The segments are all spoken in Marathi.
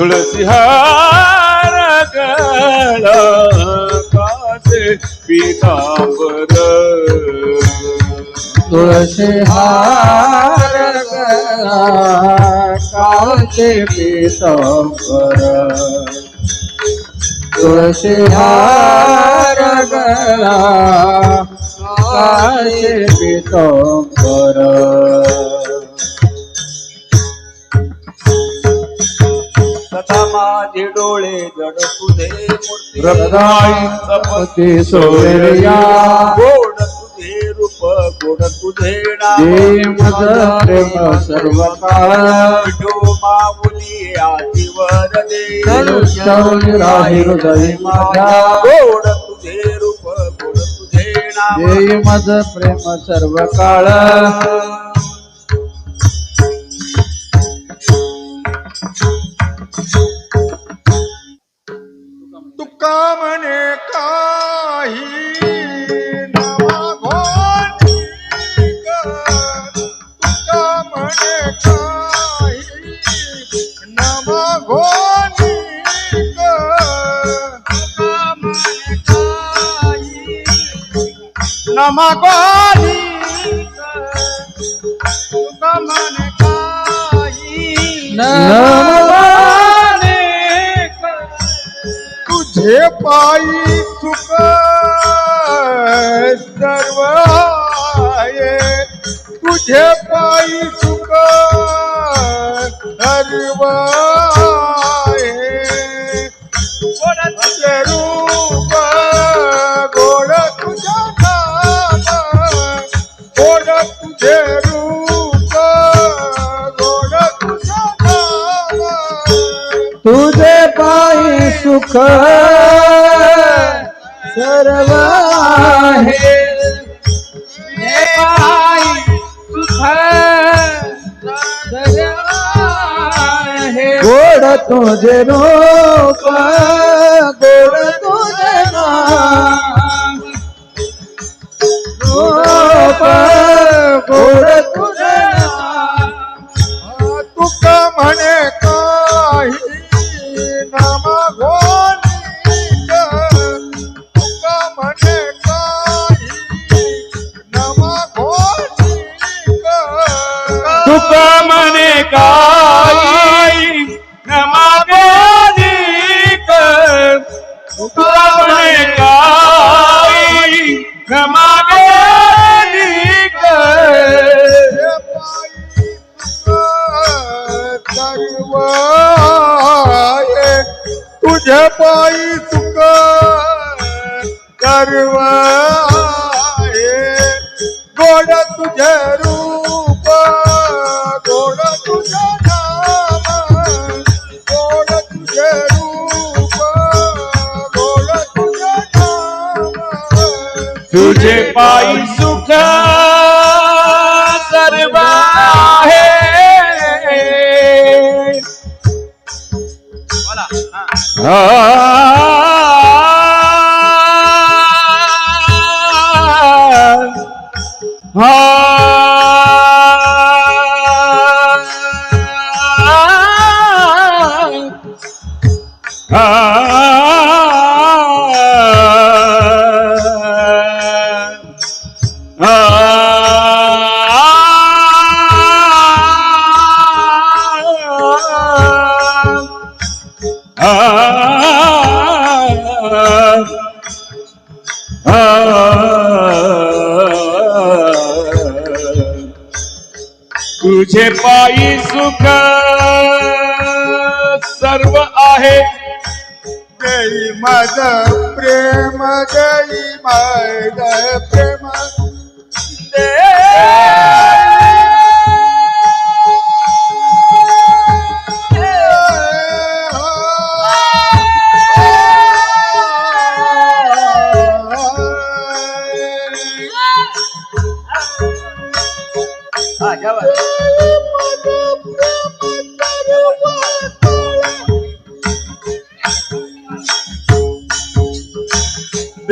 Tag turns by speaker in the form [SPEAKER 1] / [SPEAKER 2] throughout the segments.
[SPEAKER 1] तुळसी हार गळा काचे पीतांबर
[SPEAKER 2] तुळसी हार गळा काचे पीतांबर तुळसी हार गळा काचे पीतांबर
[SPEAKER 3] सदा माझे डोळे जड तुझे मूर्ती
[SPEAKER 1] रत्नाई सपती सोयरिया
[SPEAKER 3] गोड तुझे रूप गोड तुझे नाम
[SPEAKER 2] जे मज प्रेम सर्व काळ
[SPEAKER 3] विठू माऊली आदिवर दे
[SPEAKER 2] राही हृदय माझ्या
[SPEAKER 3] गोड तुझे रूप गोड तुझे नाम
[SPEAKER 2] जे मज प्रेम सर्व काळ
[SPEAKER 4] तुका म्हणे काही नामागोनी ग तुका म्हणे काही नामागोनी ग तुका म्हणे काही नामागोनी ग तुका म्हणे काही
[SPEAKER 2] नमवाने
[SPEAKER 4] तुझे पायी सुख सर्व आहे तुझे पायी सुख सर्व आहे गोड तुझे रूप गोड तुझा नाम गोड तुझे रूप गोड तुझा नाम
[SPEAKER 2] तुझे पायी सुख सर्व आहे तुझे पायी सुख सर्व आहे गोड तुझे रूप गोड तुझे नाम रूप गोड तुझे नाम
[SPEAKER 4] तुका म्हणे काही नामागोनी ग तुका म्हणे काही नामागोनी ग
[SPEAKER 1] तुका म्हणे काही नमागोनी तुका म्हणे काही नमागोनी
[SPEAKER 4] तुझे पायी सुख सर्व आहे गोड तुझे रूप गोड तुझे नाम गोड तुझे रूप गोड तुझे नाम
[SPEAKER 1] तुझे पायी सुख सर्व आहे तुझे पायी सुख सर्व आहे
[SPEAKER 4] देई माझ प्रेम देई माझ प्रेम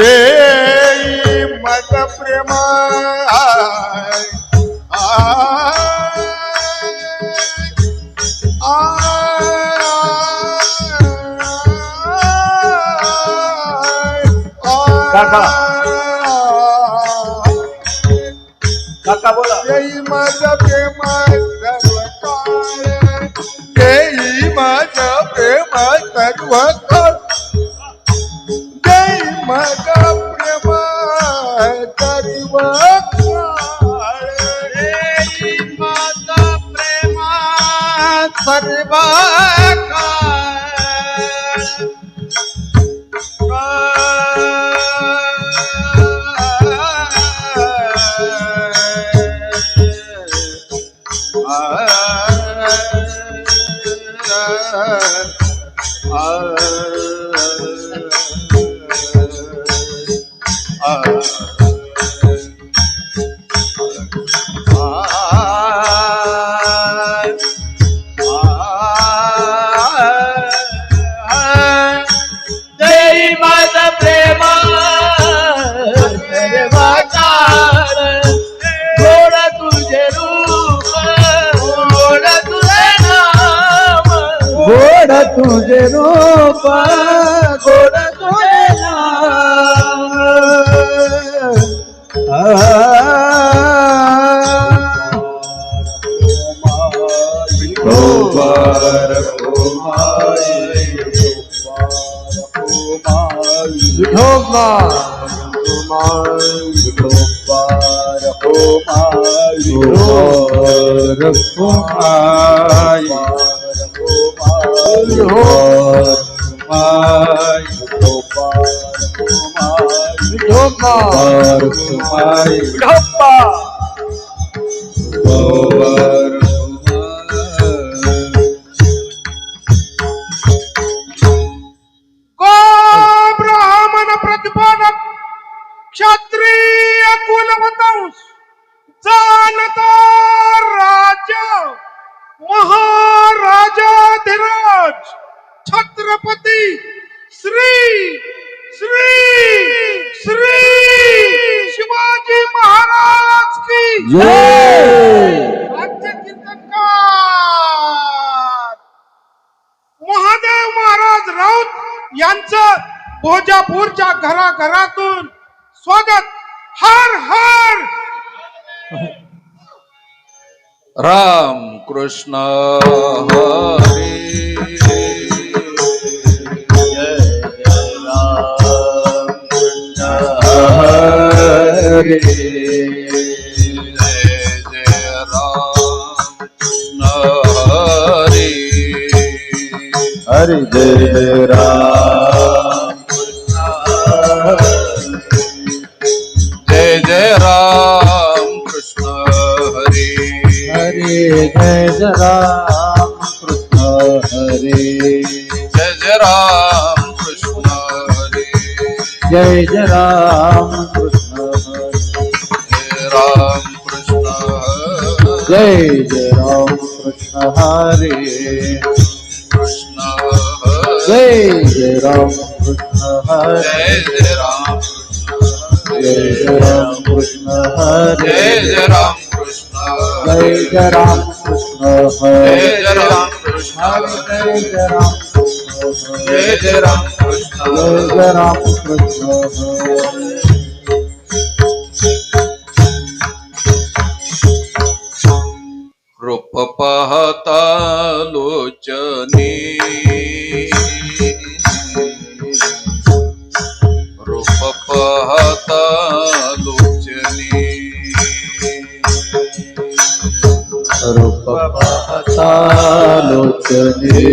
[SPEAKER 4] देई मत प्रेम
[SPEAKER 1] काका काका बोला.
[SPEAKER 4] जय माझा प्रेम सर्व काळ जय माझा प्रेम सर्व काळ जय माझा प्रेम सर्व काळ
[SPEAKER 3] जय माझा प्रेम सर्व जय माझा प्रेम सर्व काळ गोड तुझे रूप गोड तुझे नाम
[SPEAKER 2] गोड तुझे रूप गोड तुझे नाम
[SPEAKER 4] ब्राह्मण प्रतिपादक क्षत्रिय कुलवंश जानता राजा महाराजाधिराज छत्रपती श्री श्री श्री शिवाजी महाराज की राज्य कीर्तनकार महादेव महाराज राऊत यांचं भोजापूरच्या घराघरातून स्वागत. हर हर
[SPEAKER 3] राम कृष्ण हरे जय राम कृष्ण हरे जय राम कृष्ण हरे
[SPEAKER 2] हरि जय राम
[SPEAKER 3] जय जय राम कृष्ण हरे
[SPEAKER 2] हरे जय राम कृष्ण हरे
[SPEAKER 3] जय जय राम कृष्ण हरे
[SPEAKER 2] जय जय राम कृष्ण हरे
[SPEAKER 3] जय राम कृष्ण हरे
[SPEAKER 2] जय जय राम कृष्ण हरे
[SPEAKER 3] कृष्ण हरे
[SPEAKER 2] जय जय राम कृष्ण हरे
[SPEAKER 3] जय जय राम
[SPEAKER 2] जय जय राम कृष्ण हरे
[SPEAKER 3] जय जय राम कृष्ण
[SPEAKER 2] जय जय राम कृष्ण हरे
[SPEAKER 3] जय जय राम कृष्ण
[SPEAKER 2] जय जय राम कृष्ण
[SPEAKER 3] जय जय राम कृष्ण
[SPEAKER 2] जय जय राम कृष्ण हरे
[SPEAKER 3] रूप पाहता लोचनी रूप पाहता लोचनी
[SPEAKER 2] रूप पाहता लोचने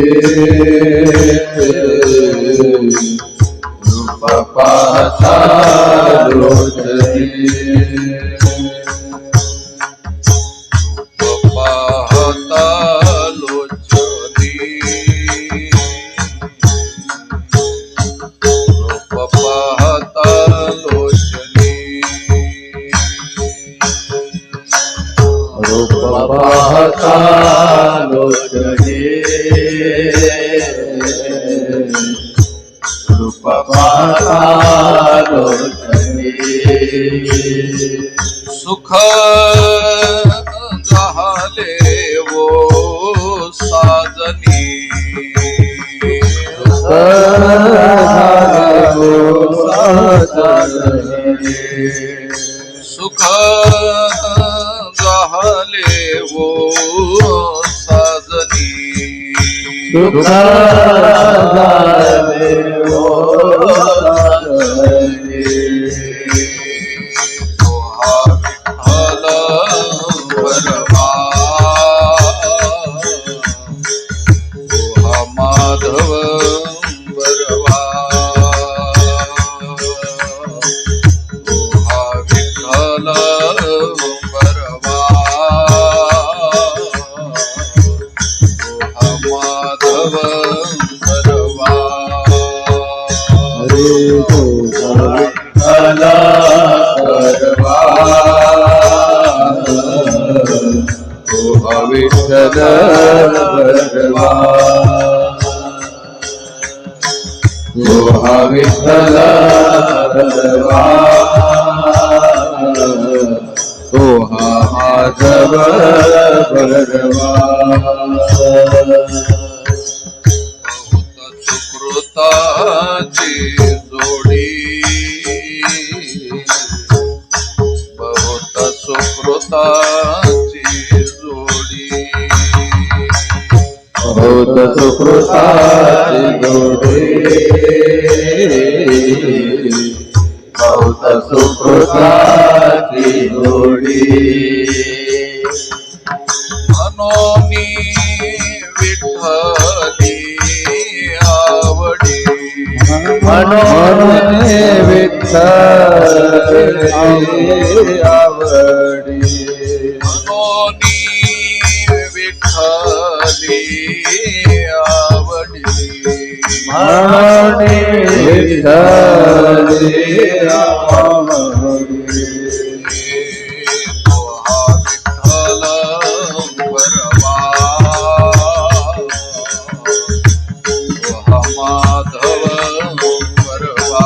[SPEAKER 2] रूप पाहता लोचने
[SPEAKER 3] पाहता लोचनी रूप पाहता लोचनी
[SPEAKER 2] रूप पाहता लोचने रूप पाहता लोचने
[SPEAKER 3] सुख झाले वो साजनी
[SPEAKER 2] साजनी सुख झाले वो साजनी सुख झाले वो साजनी विठ्ठल बरवा माधव बरवा विठ्ठल बरवा माधव बरवा हरे विठ्ठल बरवा विठ्ठल बरवा विठ्ठल बरवा माधव बरवा बहुत सुकृताची जोडी बहुत सुकृताची जोडी बहुत सुकृताची जोडी बहुत सुकृताची जोडी मनोनी विठ्ठली आवडी मनोनी विठ्ठली आवडी मनोनी विठ्ठली आवडी मनोनी विठ्ठली आवडी विठ्ठल बरवा माधव बरवा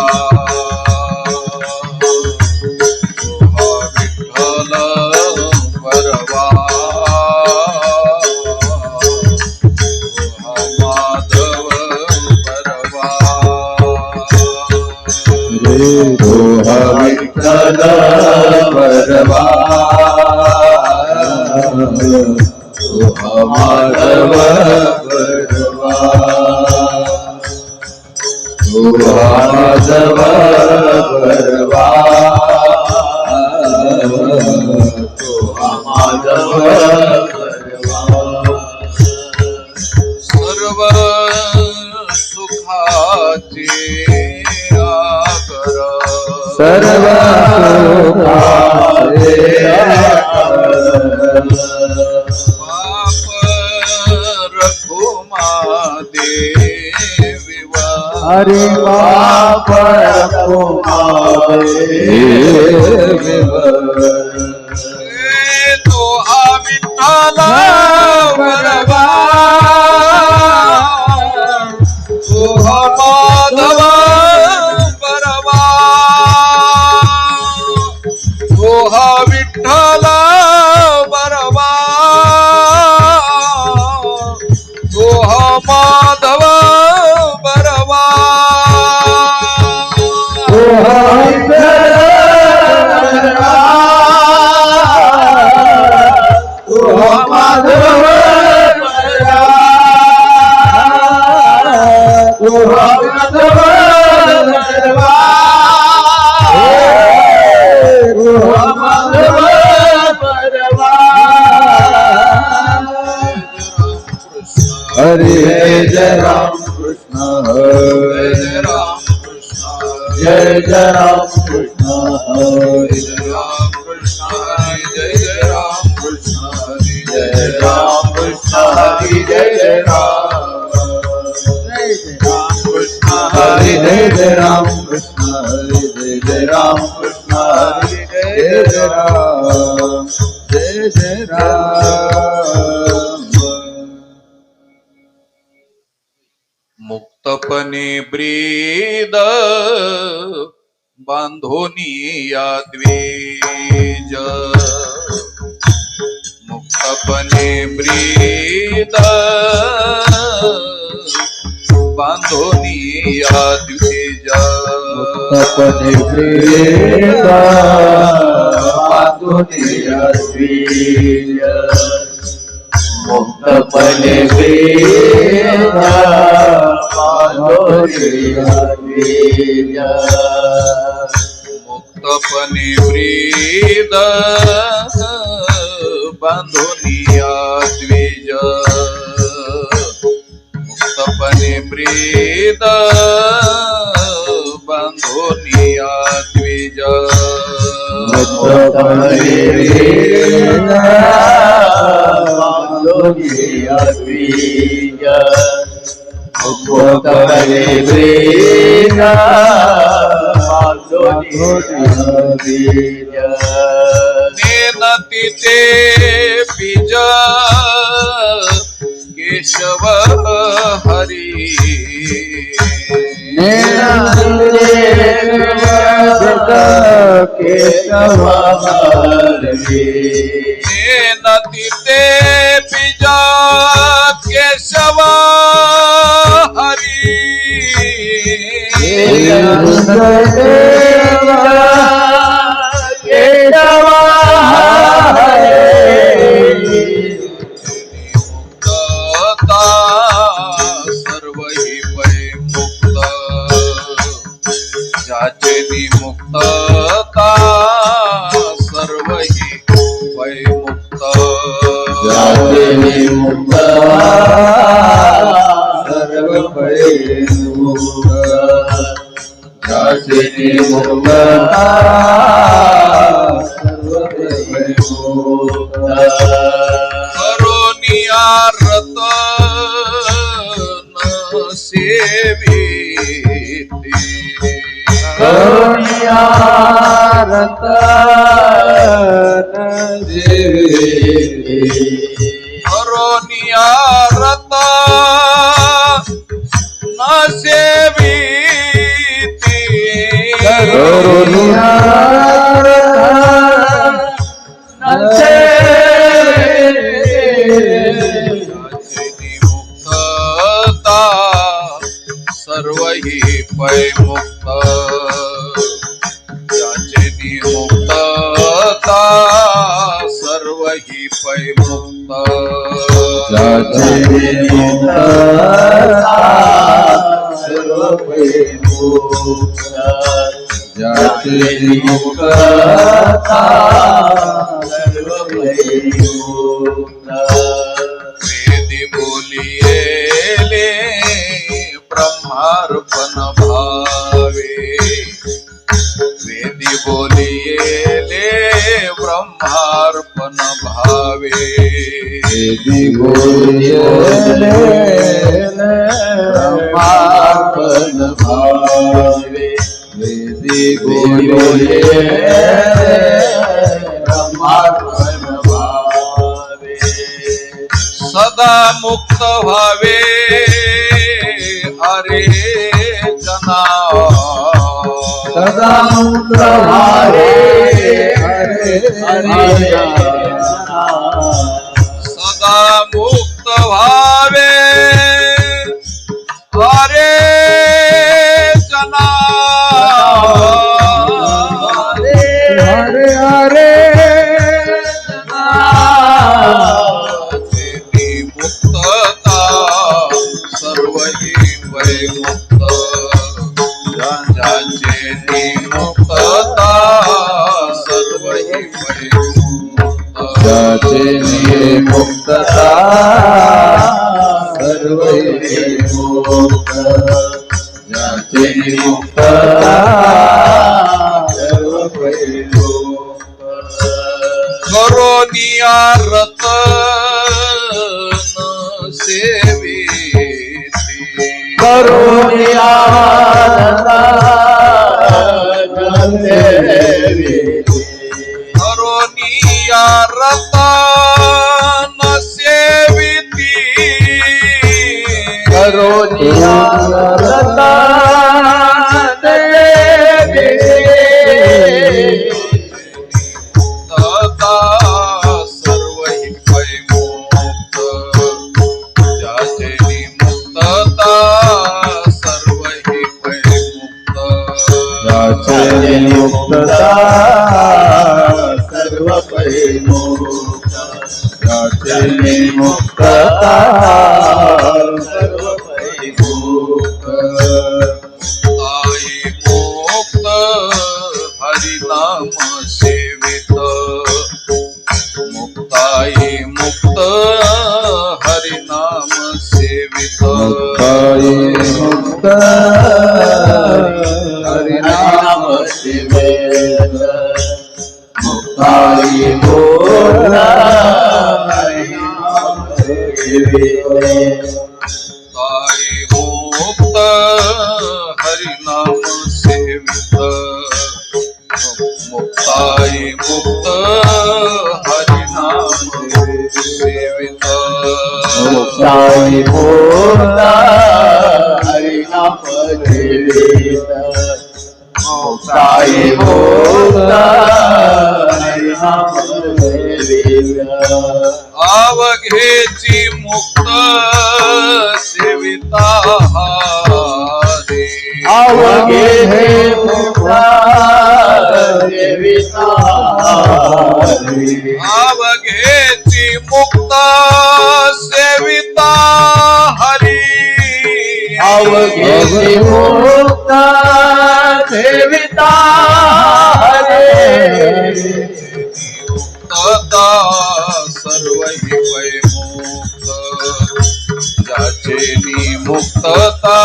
[SPEAKER 2] विठ्ठल बरवा माधव बरवा विठ्ठल बरवा माधव बरवा माधव बरवा माधव बरवा सर्व सुखाचे आकर सर्व सुखाचे आकर पाप रघुमा देविवा हरि पाप रघुमा देविवा तो विठ्ठल बरवा तो माधव बरवा तो विठ्ठल बरवा तो माधव बरवा तो विठ्ठल बरवा तो माधव बरवा तो माधव बरवा माधव बरवा हरे जय राम कृष्ण हरे जय राम कृष्ण जय जय राम कृष्ण हरे जय राम कृष्ण हरे जय जय राम कृष्ण हरे जय राम कृष्ण हरे जय जय राम कृष्ण हरे जय जय राम कृष्ण हरे जय जय राम कृष्ण हरे जय जय राम जय जय राम मुक्तपणे ब्रीद बांधोनी या द्वेज मुक्तपणे ब्रीद बांधोनिया द्विज
[SPEAKER 1] मुक्तपणे प्रेम बांधोनिया द्विज मुक्तपणे प्रेम बांधोनिया द्विज
[SPEAKER 2] मुक्तपणे ब्रीद बांधोनिया द्विज मुक्तपणे ब्रीद बांधोनिया द्विज
[SPEAKER 1] मुक्तपणे प्रेम बांधोनिया द्विज मुक्तपणे प्रेम
[SPEAKER 2] नेनति ते बीज केशव हरी
[SPEAKER 1] केशव हरी
[SPEAKER 2] नेनति ते बीज केशव हरी मुक्तता सर्व हि वै मुक्त ज्याचे मुक्तता सर्व हि वै मुक्त
[SPEAKER 1] ज्याचे मुक्तता सर्व वै मुक्त ज्याचे मुक्तता सर्व वै मुक्त
[SPEAKER 2] करोनिया रत न सेविती
[SPEAKER 1] करुणिया रतन देवी
[SPEAKER 2] करोनिया रत न सेविती
[SPEAKER 1] करुणिया रतन
[SPEAKER 2] मुक्तता सर्व हि वै मुक्त ज्याचे मुक्तता सर्व हि वै मुक्त
[SPEAKER 1] ज्याचे मुक्तता सर्व वै मुक्त ज्याचे मुक्तता सर्व वै मुक्त
[SPEAKER 2] वेदी बोलियेले ब्रह्मार्पण भावे वेदी बोलियेले ब्रह्मार्पण भावे
[SPEAKER 1] वेदी बोलियेले ब्रह्मार्पण भावे वेदी बोलियेले ब्रह्मार्पण भावे
[SPEAKER 2] सदा मुक्त व्हावे हरे जना
[SPEAKER 1] सदा मुक्त व्हावे हरे हरे
[SPEAKER 2] सदा मुक्त व्हावे हरे जना
[SPEAKER 1] हरे हरे
[SPEAKER 2] मुक्तता सर्व हि वै मुक्त ज्याचे मुक्तता सर्व हि वै मुक्त
[SPEAKER 1] ज्याचे मुक्तता सर्व मुक्त ज्याचे मुक्तता सर्व मुक्त
[SPEAKER 2] करोनिया रतन सेविती
[SPEAKER 1] करुणिया रतन सेविती
[SPEAKER 2] करोनिया रतन सेविती
[SPEAKER 1] करुणिया रतन सेविती
[SPEAKER 2] मुक्तता सर्व हि वै मुक्त ज्याचे मुक्तता याचे मुक्तता सर्व पैमुक्त याचे मुक्तता सर्व पैमुक्त
[SPEAKER 1] आई मुक्त हरिनाम सेवित मुक्ताई मुक्त हरिनाम सेवित
[SPEAKER 2] मुक्ताई मुक्त हरिनाम सेवित मुक्ताई मुक्त हरिनाम सेवित
[SPEAKER 1] मुक्ताई मुक्त हरिनाम सेवित मुक्ताई मुक्त हरिनाम सेवित
[SPEAKER 2] मुक्ताई मुक्त हरिनाम सेवित मुक्ताई मुक्त हरिनाम सेवित
[SPEAKER 1] अवघेची मुक्त सेविता रे
[SPEAKER 2] अवघे हे मुक्ता सेविता
[SPEAKER 1] अवघेची मुक्त सेविता हरी
[SPEAKER 2] अवघे मुक्ता सेविता हरे
[SPEAKER 1] मुक्तता सर्व हि वैमुक्त ज्याचे मुक्तता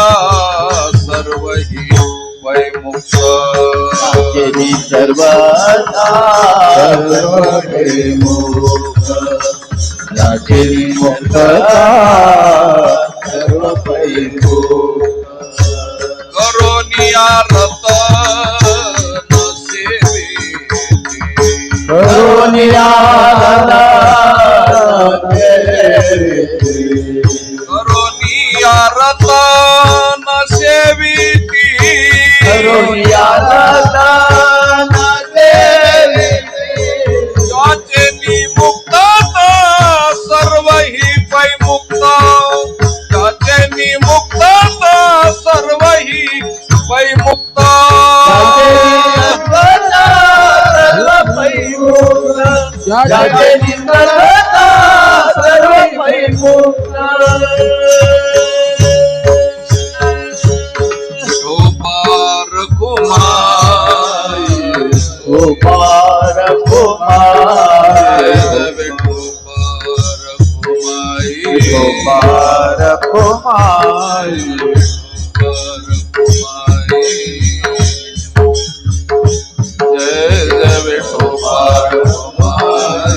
[SPEAKER 1] सर्व हि वैमुक्त
[SPEAKER 2] याचे सर्वता सर्व मुक्त याचे मुक्तता सर्व पैमुक्त
[SPEAKER 1] करोनिया रतन सेवेची
[SPEAKER 2] करुणियाला
[SPEAKER 1] करोनिया रतन सेविती
[SPEAKER 2] करुणियाला
[SPEAKER 1] ज्याचे मुक्तता सर्व हि पैमुक्त ज्याचे मुक्तता सर्व हि पैमुक्त
[SPEAKER 2] ज्याचे निष्फलता सर्व पैमुक्त
[SPEAKER 1] गोपार कुमार
[SPEAKER 2] गोपार कुमार
[SPEAKER 1] गोपार कुमार जय जय विठोबार विठोबार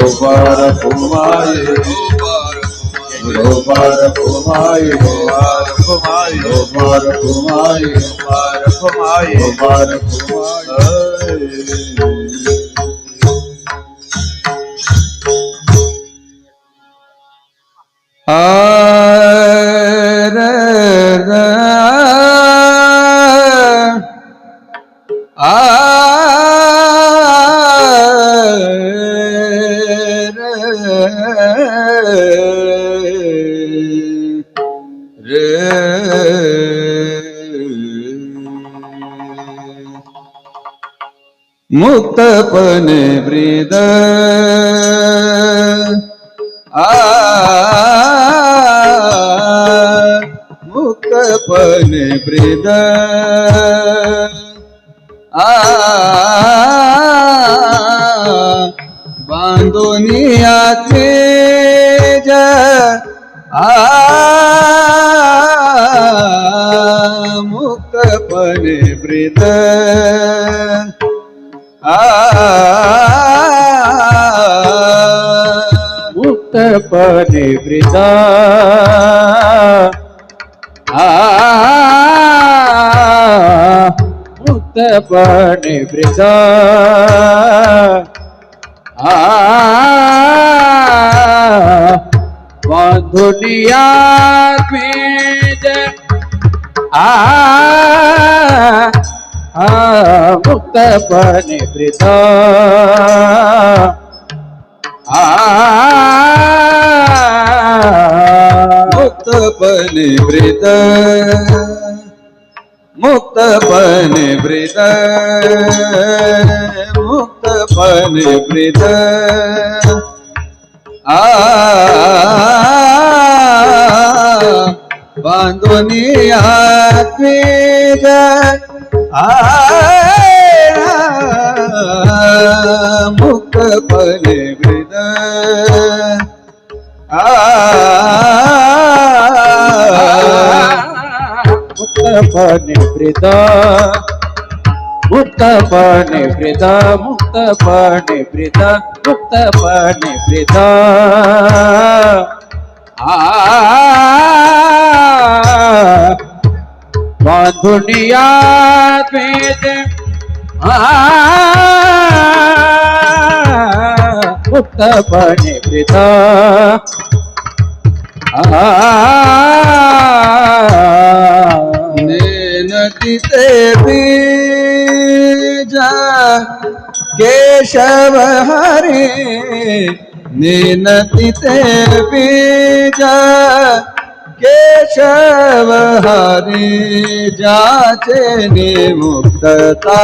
[SPEAKER 2] विठोबार कुमारी विठोबार कुमारी विठोबार कुमारी विठोबार कुमारी मुक्तपणे ब्रीद मुक्तपणे ब्रीद बांधोनियाचे मुक्तपणे ब्रीद मुक्तपणे ब्रीद मुक्तपणे ब्रीद दुनिया बीज मुक्तपणे प्रीत मुक्तपणे प्रीत मुक्तपणे प्रीत मुक्तपणे प्रीत बांधुनी आत्मीज मुक्तपणे प्रीत मुक्तपणे प्रीत मुक्तपणे प्रीत मुक्तपणे प्रीत मुक्तपणे प्रीत बांधुनिया द्वेष मुक्तपणे प्रीत नेनतीते बीज केशव हरे नेनतीते बीज केशव हरे जाचे मुक्तता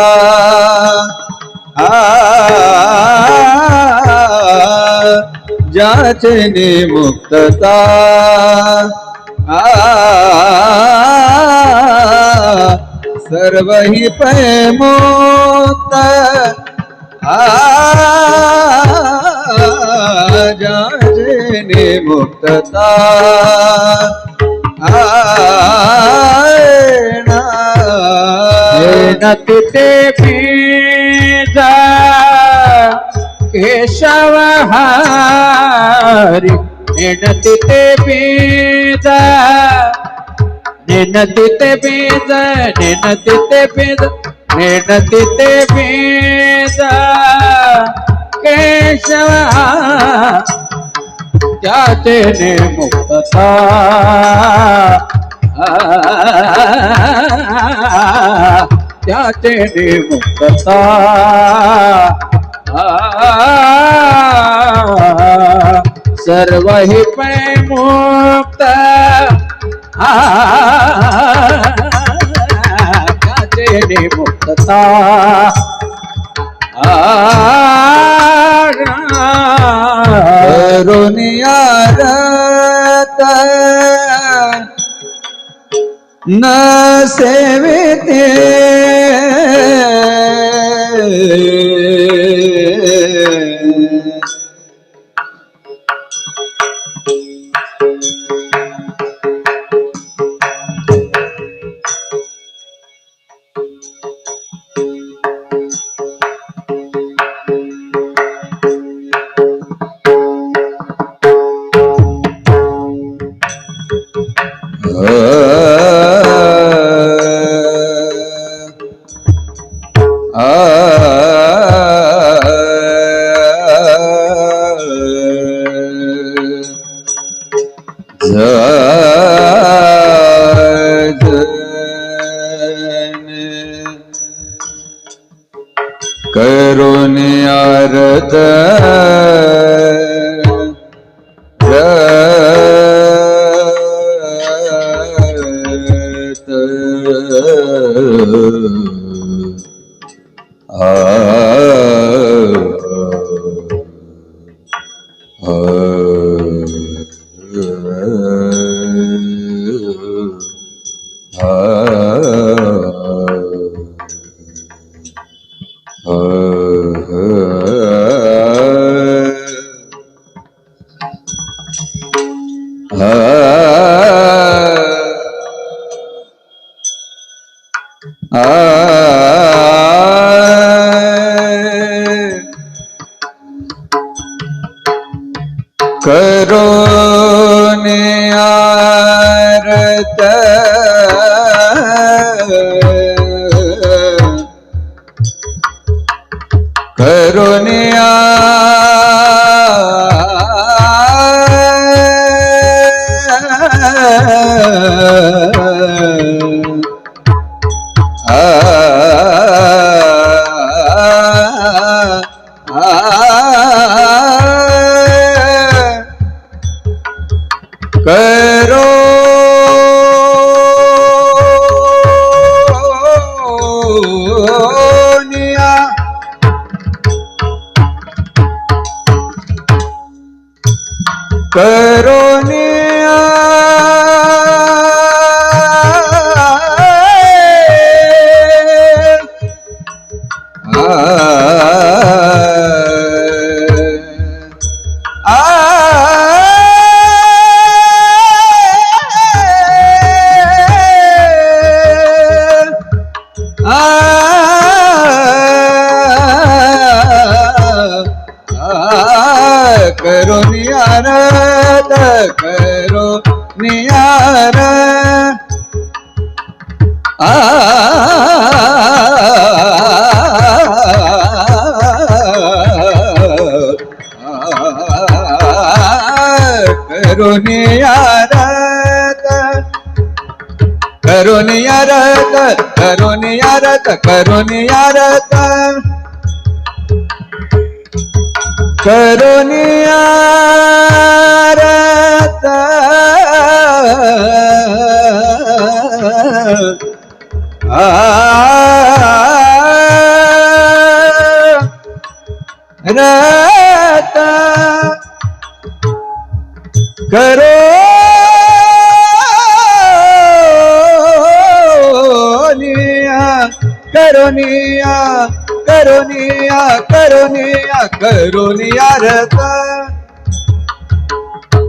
[SPEAKER 2] जाचे मुक्तता सर्व ही पै मुक्त जाचे मुक्तता नतीते बीज केशव हरि नतीते बीज निनतीते बीज निनतीते बीज निनतीते बीज केशव त्याचे मुक्तता त्याचे मुक्तता सर्व ही पै मुक्त त्याचे मुक्तता करुणियारत न सेविते करुणियारत करुणियारत करुणिया आ करुणिया करो नियारत करो नियार करो नियारत करो नियारत करो नियारत करो नियारत करो नियारत रत करो निया करो निया करुणिया करुणिया करुणियारत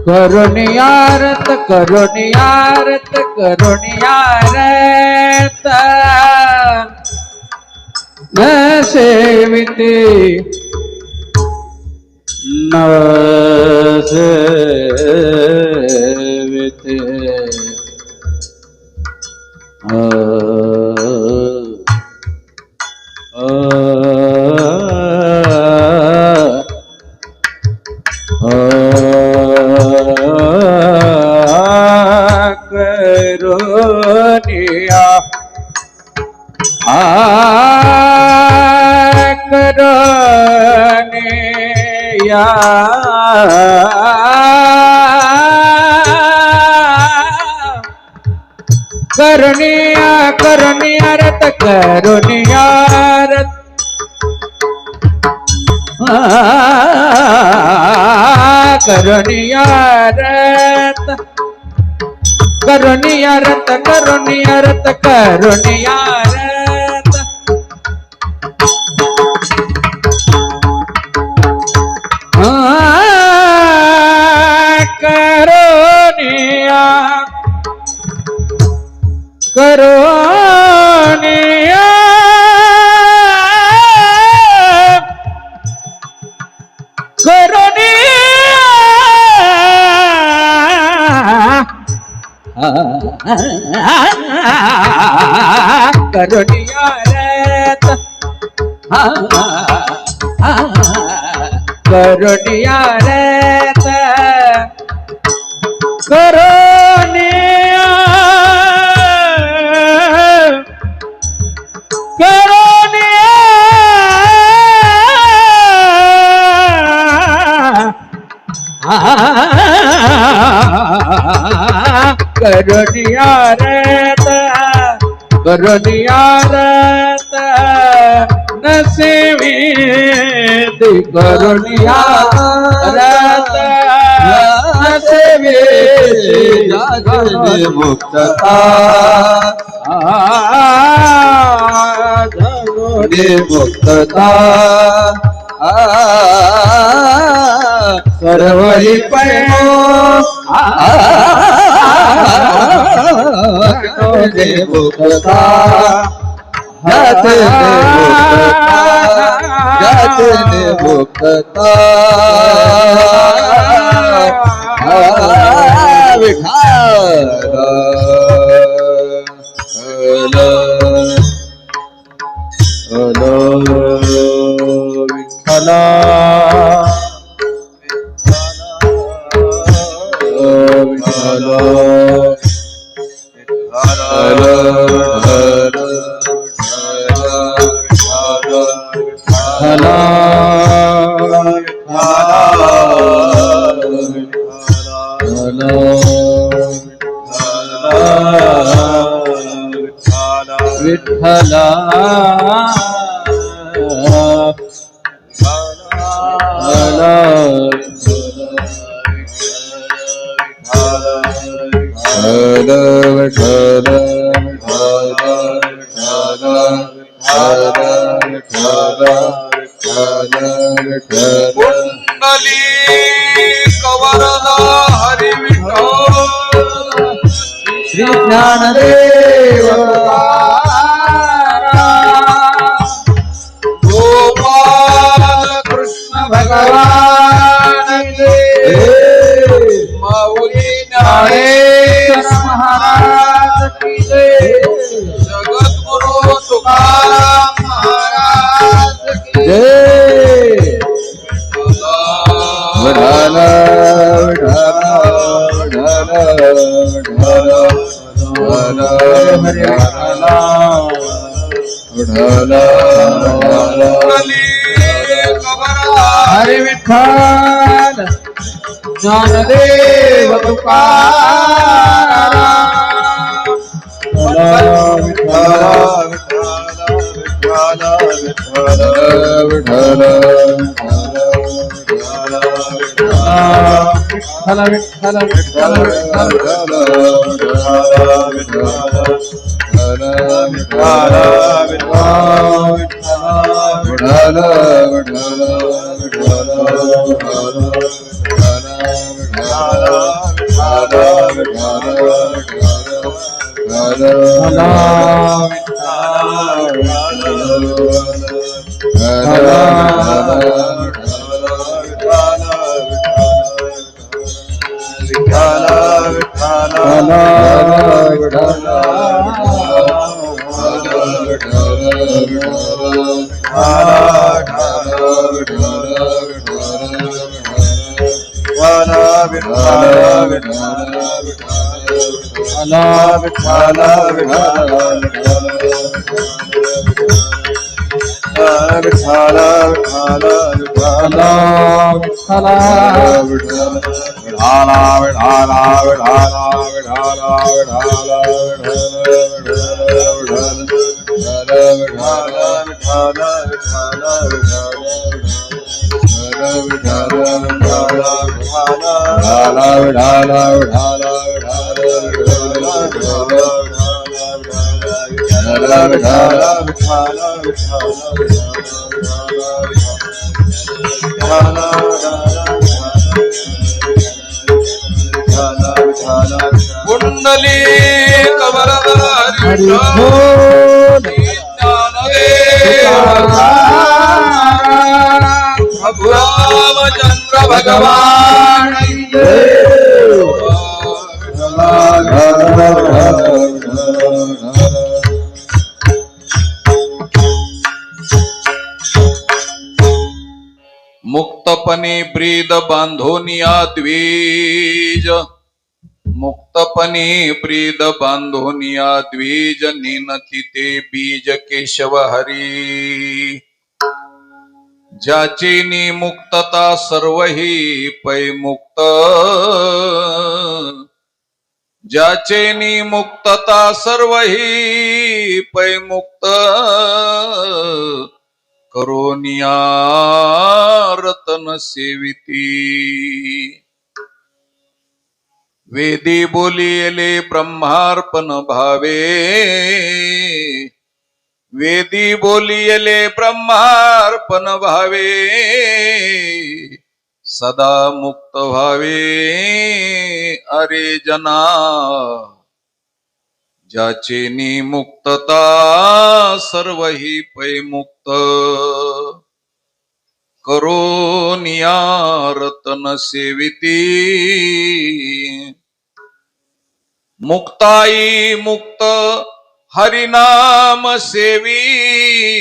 [SPEAKER 5] करुणियारत करुणियारत करुणियारत न सेविते न सेविते करुणिया करुणिया करुणिया करुणियारत करुणियारत करुणियारत करुणियारत करुणियारत करुणियारत करुणिया करुणिया करुणियारत करुणियारत करुणिया करुणियारत करुणियारत न सेवित करुणियारत न सेवित
[SPEAKER 2] जागने मुक्तता जागने मुक्तता सर्वहि प्रेमो जागने मुक्तता जागने मुक्तता विठ्ठला विठ्ठला विठ्ठल
[SPEAKER 1] कुंडली कवरदा हरी विठ्ठल
[SPEAKER 2] श्री ज्ञानदेव
[SPEAKER 1] गोपाल कृष्ण
[SPEAKER 2] भगवान
[SPEAKER 1] माऊली
[SPEAKER 2] ज्ञानेश्वर महाराज की जय
[SPEAKER 1] जगद्गुरु तुकाराम महाराज की
[SPEAKER 2] जय विठ्ठल हरी विठ्ठल ज्ञानदेव तुकाराम विठ्ठल
[SPEAKER 1] कुंडली कवरदा हरी रामचंद्र भगवान मुक्तपणे ब्रीद बांधोनिया द्विज मुक्तपणे ब्रीद बांधोनिया द्विज निनती ते बीज केशव हरी ज्याची निमुक्तता सर्व ही पैमुक्त ज्याचे निमुक्तता सर्व ही पैमुक्त करोनिया रतन सेविती वेदी बोलियले ब्रह्मार्पण भावे वेदी बोलियले ब्रह्मार्पण भावे सदा मुक्त भावे अरे जना ज्याचे निमुक्तता सर्व ही पैमुक्त करोनिया रतन सेविती मुक्ताई मुक्त हरिनाम सेवित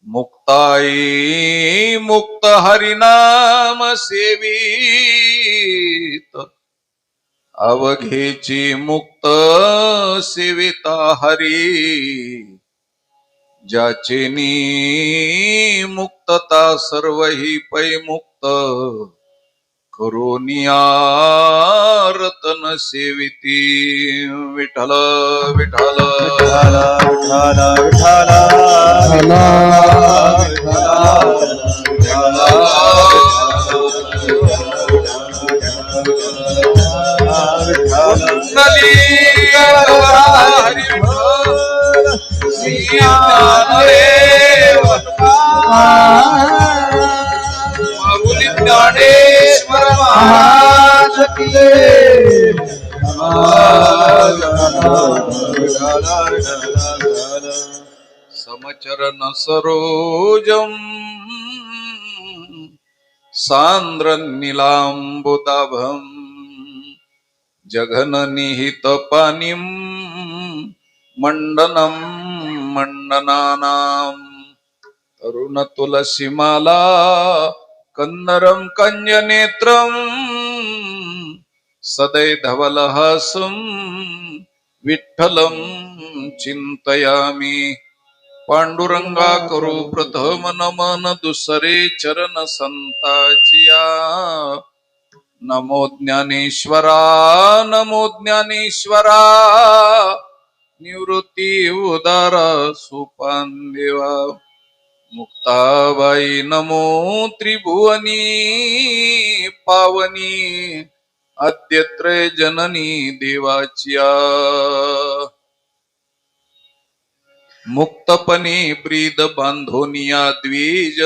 [SPEAKER 1] मुक्ताई मुक्त हरिनाम सेवित अवघेची मुक्त सेविता हरी ज्याचे मुक्तता सर्व ही पैमुक्त करोनिया रतन सेविती विठ्ठल विठ्ठल
[SPEAKER 3] विठ्ठल
[SPEAKER 1] समचरण सरोजम सांद्र नीलांबुदाभम जघन निहित पानिम मंडनम मंडनानाम तरुण तुलसीमाला कंदरम कंजनेत्रम सदै धवलहासं विठ्ठलं चिंतयामि पांडुरंगा करू प्रथम नमन दुसरे चरण संताचिया नमो ज्ञानेश्वरा निवृत्ती उदारा सोपान देवा मुक्ताबाई नमो त्रिभुवनी पावनी अद्यत्रय जननी देवाचिया मुक्तपणे ब्रीद बांधोनिया द्विज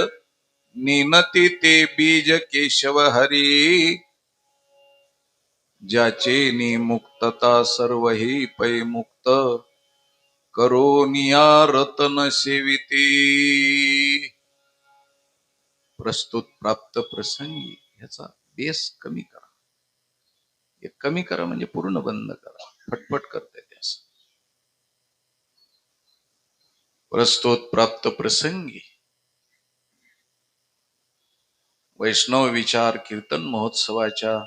[SPEAKER 1] निनती ते बीज केशव हरी ज्याचे निमुक्तता सर्व ही पै मुक्त करोनिया रतन सेविती प्रस्तुत प्राप्त प्रसंगी ह्याचा बेस कमी करा. हे कमी करा म्हणजे पूर्ण बंद करा, फटफट करते त्यास. प्रस्तुत प्राप्त प्रसंगी वैष्णव विचार कीर्तन महोत्सवाच्या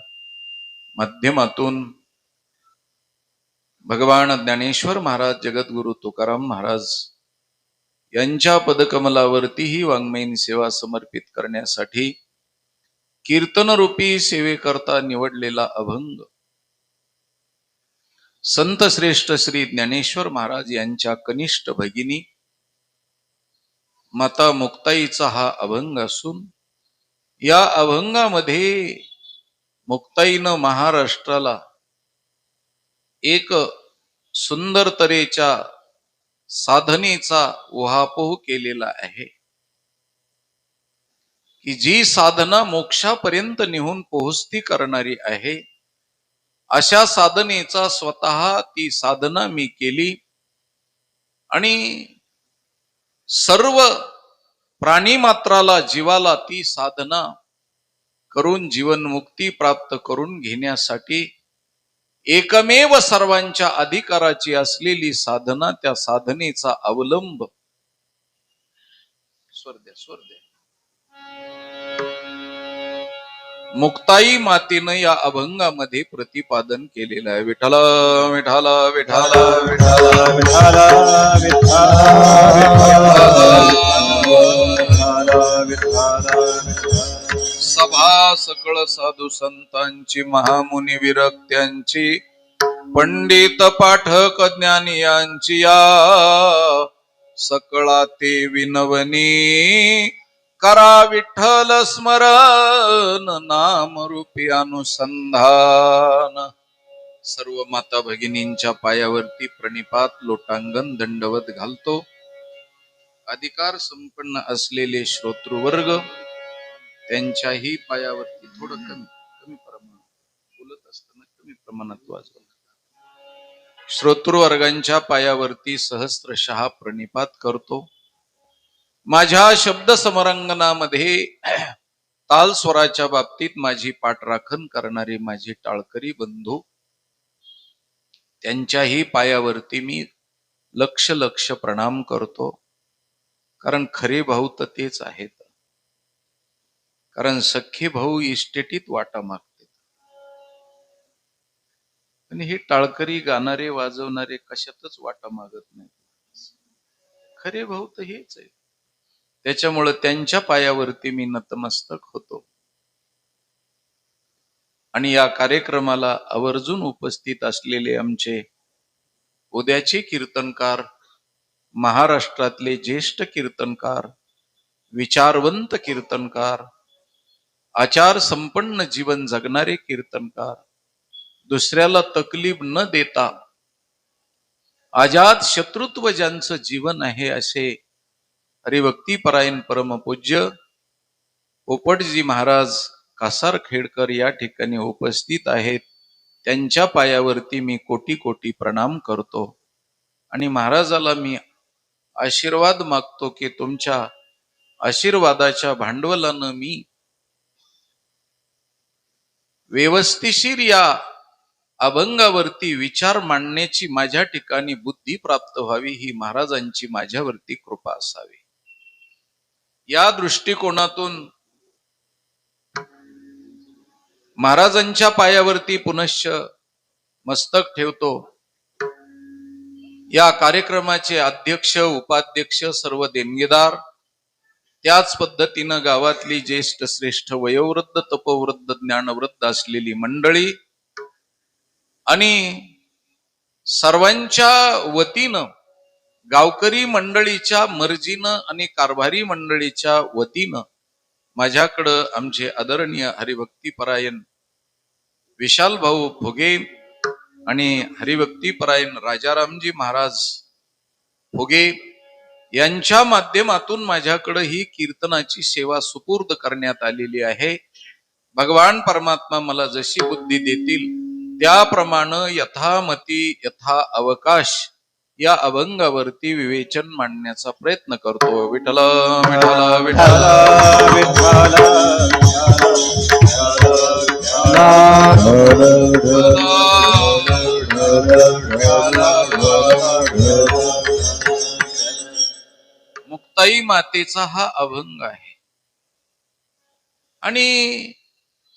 [SPEAKER 1] माध्यमातून भगवान ज्ञानेश्वर महाराज जगद्गुरु तुकाराम महाराज यांच्या पदकमलावरती ही वाङ्मयीन सेवा समर्पित करण्यासाठी कीर्तनरूपी सेवेकरता निवडलेला अभंग संत श्रेष्ठ श्री ज्ञानेश्वर महाराज यांच्या कनिष्ठ भगिनी माता मुक्ताईचा हा अभंग असून या अभंगामध्ये मुक्ताईनं महाराष्ट्राला एक सुंदर तऱ्हेच्या साधनेचा उहापोह केलेला आहे की जी साधना मोक्षापर्यंत निहून पोहोचती करणारी आहे. अशा साधनेचा स्वतः ती साधना मी केली आणि सर्व प्राणीमात्राला जीवाला ती साधना करून जीवनमुक्ती प्राप्त करून घेण्यासाठी एकमेव सर्वांच्या अधिकाराची असलेली साधना, त्या साधनेचा अवलंब स्वर द्या मुक्ताई मातेनं या अभंगामध्ये प्रतिपादन केलेलं आहे. विठ्ठला विठ्ठला विठ्ठला विठ्ठला सभा सकळ साधू संतांची महामुनी विरक्त्यांची पंडित पाठक ज्ञानियांची या सकळा ते विनवनी करा विठ्ठल स्मरण नाम रूपी अनुसंधान. सर्व माता भगिनींच्या पायावरती प्रणिपात लोटांगण दंडवत घालतो. अधिकार संपन्न असलेले श्रोतृवर्ग त्यांच्याही पायावरती थोडं कमी प्रमाणात बोलत असताना कमी प्रमाणात वाजवत. श्रोतृवर्गांच्या पायावरती सहस्त्रशः प्रणिपात करतो. माझ्या शब्द समरांगणामध्ये ताल स्वराच्या बाबतीत माझी पाठराखण करणारे माझे टाळकरी बंधू त्यांच्याही पायावरती मी लक्ष प्रणाम करतो. कारण खरे भाऊ तर तेच आहेत. कारण सख्खे भाऊ इस्टेटीत वाटा मागतात आणि हे टाळकरी गाणारे वाजवणारे कशातच वाटा मागत नाही. खरे भाऊ तर हेच आहे. त्याच्यामुळे त्यांच्या पायावरती मी नतमस्तक होतो. आणि या कार्यक्रमाला आवर्जून उपस्थित असलेले आमचे उद्याचे कीर्तनकार, महाराष्ट्रातले ज्येष्ठ कीर्तनकार, विचारवंत कीर्तनकार, आचार संपन्न जीवन जगणारे कीर्तनकार, दुसऱ्याला तकलीफ न देता आजाद शत्रुत्व ज्यांचं जीवन आहे असे हरिभक्तीपरायण परमपूज्य पोपटजी महाराज कासारखेडकर या ठिकाणी उपस्थित आहेत. त्यांच्या पायावरती मी कोटी कोटी प्रणाम करतो आणि महाराजाला मी आशीर्वाद मागतो की तुमच्या आशीर्वादाच्या भांडवलानं मी व्यवस्थिशीर या अभंगावरती विचार मांडण्याची माझ्या ठिकाणी बुद्धी प्राप्त व्हावी, ही महाराजांची माझ्यावरती कृपा असावी. या दृष्टिकोनातून महाराजांच्या पायावरती पुनश्च मस्तक ठेवतो. या कार्यक्रमाचे अध्यक्ष, उपाध्यक्ष, सर्व देणगीदार, त्याच पद्धतीनं गावातली ज्येष्ठ श्रेष्ठ वयोवृद्ध तपवृद्ध ज्ञानवृद्ध असलेली मंडळी आणि सर्वांच्या वतीनं गावकरी मंडळीच्या मर्जीनं आणि कारभारी मंडळीच्या वतीनं माझ्याकडं आमचे आदरणीय हरिभक्तीपरायण विशाल भाऊ फुगे आणि हरिभक्तीपरायण राजारामजी महाराज फुगे यांच्या माध्यमातून माझ्याकडे ही कीर्तनाची सेवा सुपूर्द करण्यात आलेली आहे. भगवान परमात्मा मला जशी बुद्धी देतील त्याप्रमाणे यथामती यथा अवकाश या अभंगावरती विवेचन मांडण्याचा प्रयत्न करतो. विठ्ठल विठ्ठल विठ्ठल मुक्ताई मातेचा हा अभंग आहे आणि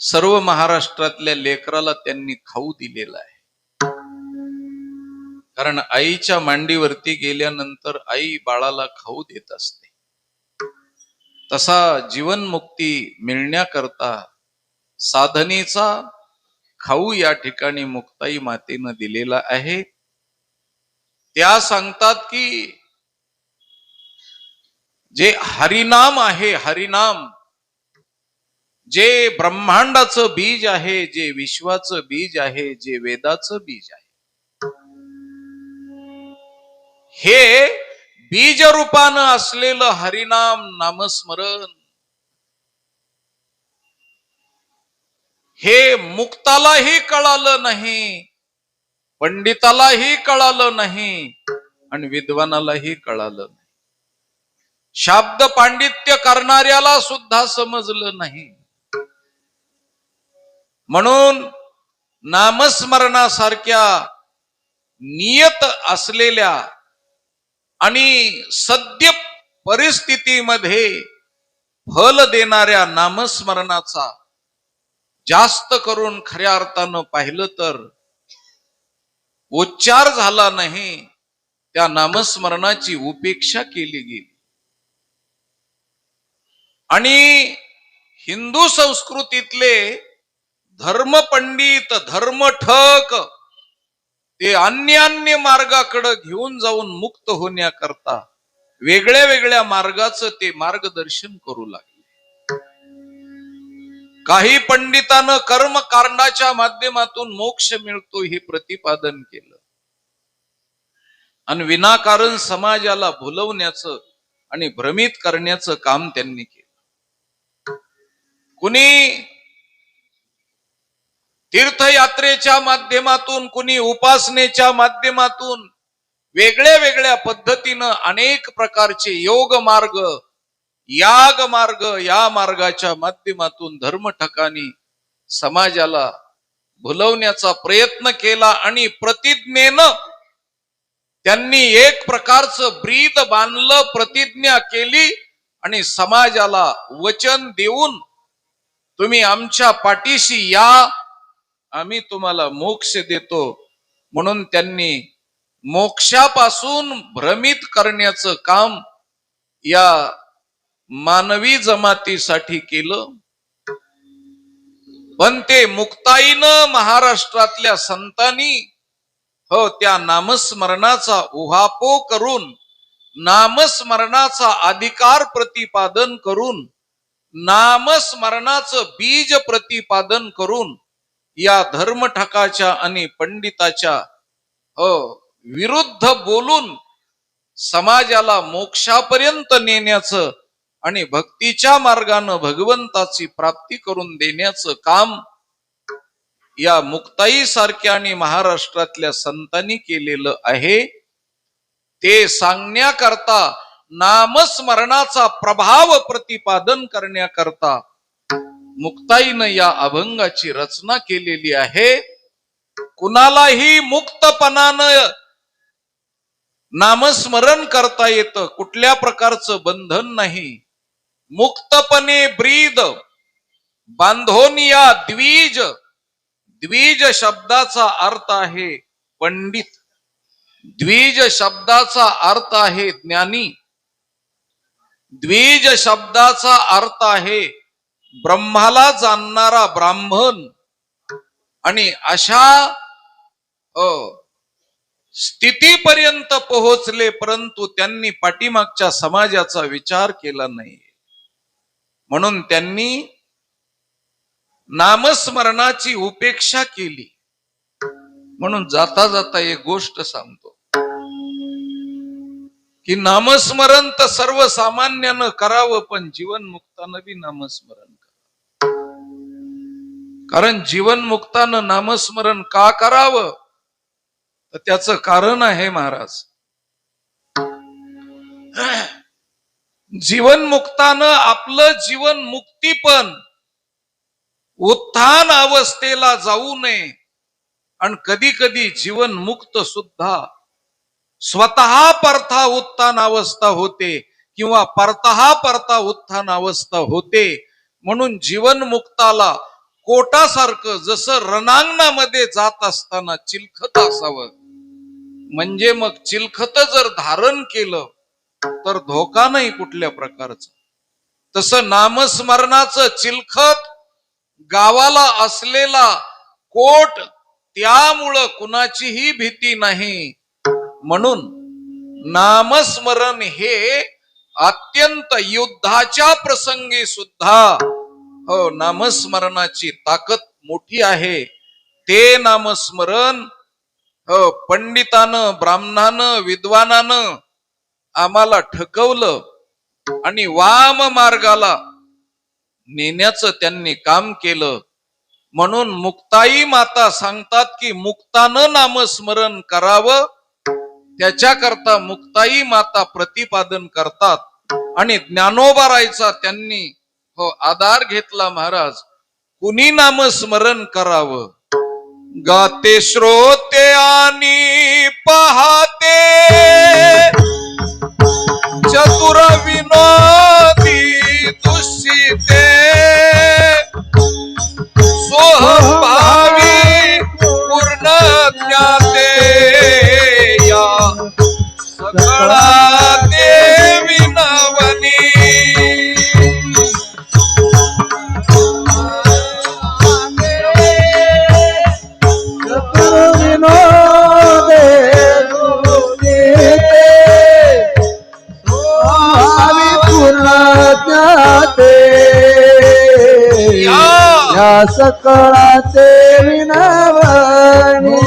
[SPEAKER 1] सर्व महाराष्ट्रातल्या लेकराला त्यांनी खाऊ दिलेला आहे. कारण आईच्या मांडीवरती गेल्यानंतर आई बाळाला खाऊ देत असते. तसा जीवनमुक्ती मिळण्याकरता साधनेचा खाऊ या ठिकाणी मुक्ताई मातेनं दिलेला आहे. त्या सांगतात की जे हरिनाम आहे, हरिनाम जे ब्रह्मांडाचं बीज आहे, जे विश्वाचं बीज आहे, जे वेदाचं बीज आहे, हे बीज रूपानं असलेलं हरिनाम नामस्मरण हे मुक्तालाही कळालं नाही, पंडितालाही कळालं नाही आणि विद्वानालाही कळालं नाही. शाब्द पांडित्य करणाऱ्याला सुद्धा समजलं नाही. म्हणून नामस्मरणासारख्या नियत असलेल्या आणि सद्य परिस्थितीमध्ये फल देणाऱ्या नामस्मरणाचा जास्त करून खऱ्या अर्थानं पाहिलं तर उच्चार झाला नाही, त्या नामस्मरणाची उपेक्षा केली गेली. आणि हिंदू संस्कृतीतले धर्मपंडित धर्मठक ते अन्य मार्गाकडे घेऊन जाऊन मुक्त होण्याकरता वेगळ्या वेगळ्या मार्गाचं ते मार्गदर्शन करू लागले. काही पंडितांना कर्मकांडाच्या माध्यमातून मोक्ष मिळतो हे प्रतिपादन केलं आणि विनाकारण समाजाला भुलवण्याचं आणि भ्रमित करण्याचं काम त्यांनी केलं. कुणी तीर्थयात्रेच्या माध्यमातून, कुणी उपासनेच्या माध्यमातून वेगळ्या वेगळ्या पद्धतीनं अनेक प्रकारचे योग मार्ग, याग मार्ग, या मार्गाच्या माध्यमातून धर्मठकानी समाजाला भुलवण्याचा प्रयत्न केला आणि प्रतिज्ञेनं त्यांनी एक प्रकारचं ब्रीद बांधलं, प्रतिज्ञा केली आणि समाजाला वचन देऊन तुम्ही आमच्या पाठीशी या, आम्ही तुम्हाला मोक्ष देतो. म्हणून त्यांनी मोक्षापासून भ्रमित करण्याचं काम या मानवी जमातीसाठी केलं. पण ते मुक्ताईनं महाराष्ट्रातल्या संतांनी त्या नामस्मरणाचा उहापोह करून, नामस्मरणाचा अधिकार प्रतिपादन करून, नामस्मरणाचं बीज प्रतिपादन करून या धर्मठकाच्या आणि पंडिताच्या विरुद्ध बोलून समाजाला मोक्षापर्यंत नेण्याचं आणि भक्तीच्या मार्गानं भगवंताची प्राप्ती करून देण्याचं काम या मुक्ताई सारख्या आणि महाराष्ट्रातल्या संतांनी केलेलं आहे. ते सांगण्याकरता, नामस्मरणाचा प्रभाव प्रतिपादन करण्याकरता मुक्ताईनं या अभंगाची रचना केलेली आहे. कुणालाही मुक्तपणानं नामस्मरण करता येतं, कुठल्या प्रकारचं बंधन नाही. मुक्तपणे ब्रीद बांधोनिया द्विज. द्विज शब्दाचा अर्थ आहे पंडित, द्विज शब्दाचा अर्थ आहे ज्ञानी, द्विज शब्दाचा अर्थ आहे ब्रह्माला जाणणारा ब्राह्मण. आणि अशा स्थितीपर्यंत पोहोचले, परंतु त्यांनी पाठीमागच्या समाजाचा विचार केला नाही. म्हणून त्यांनी नामस्मरणाची उपेक्षा केली. म्हणून जाता जाता एक गोष्ट सांगतो की नामस्मरण तर सर्वसामान्यानं करावं, पण जीवनमुक्तानं बी नामस्मरण करावं. कारण जीवनमुक्तानं नामस्मरण का करावं, तर त्याचं कारण आहे महाराज. जीवनमुक्तानं आपलं जीवन मुक्तीपण उत्थान अवस्थेला जाऊ नये. आणि कधी कधी जीवन मुक्त सुद्धा स्वतः परथा उत्थान अवस्था होते किंवा परता उत्थान अवस्था होते. म्हणून जीवन मुक्ताला कोटासारखं जसं रणांगणामध्ये जात असताना चिलखत असावं, म्हणजे मग चिलखत जर धारण केलं तर धोका नाही कुठल्या प्रकारचा. तसं नामस्मरणाचं चिलखत गावाला असलेला कोट, त्यामुळं कुणाचीही भीती नाही. म्हणून नामस्मरण हे अत्यंत युद्धाच्या प्रसंगी सुद्धा नामस्मरणाची ताकद मोठी आहे. ते नामस्मरण पंडितानं, ब्राह्मणानं, विद्वानानं आम्हाला ठकवलं आणि वाम मार्गाला नेण्याचं त्यांनी काम केलं. म्हणून मुक्ताई माता सांगतात की मुक्तानं नामस्मरण करावं. त्याच्याकरता मुक्ताई माता प्रतिपादन करतात. आणि ज्ञानोबारायचा त्यांनी आधार घेतला. महाराज, कुणी नामस्मरण करावं? गाते श्रोते आणि पाहते, चतुर विनोदी दुष्टिते, सोहभावी पूर्ण ज्ञाते, या सकळा देवी नवनी.
[SPEAKER 5] या सकळाचे विनवणी.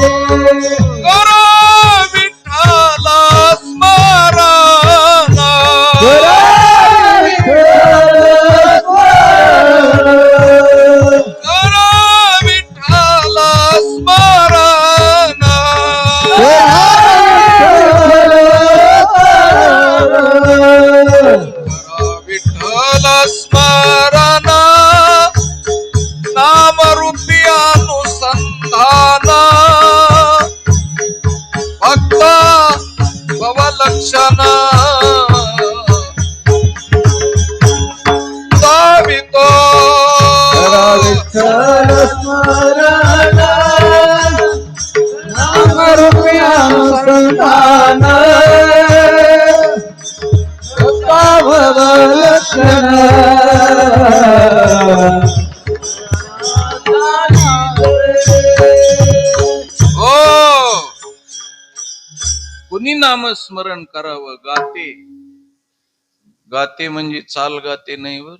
[SPEAKER 1] विठ्ठला स्मरण, विठ्ठला स्मरण, विठ्ठल स्मरण, नामरूपी अनुसंधान, भक्त भवलक्षण, दावितो
[SPEAKER 5] विठ्ठल स्मरण, नामरूपी अनुसंधान, भवलक्षण.
[SPEAKER 1] कुणी नामस्मरण करावं? गाते. गाते म्हणजे चाल गाते नाही बर.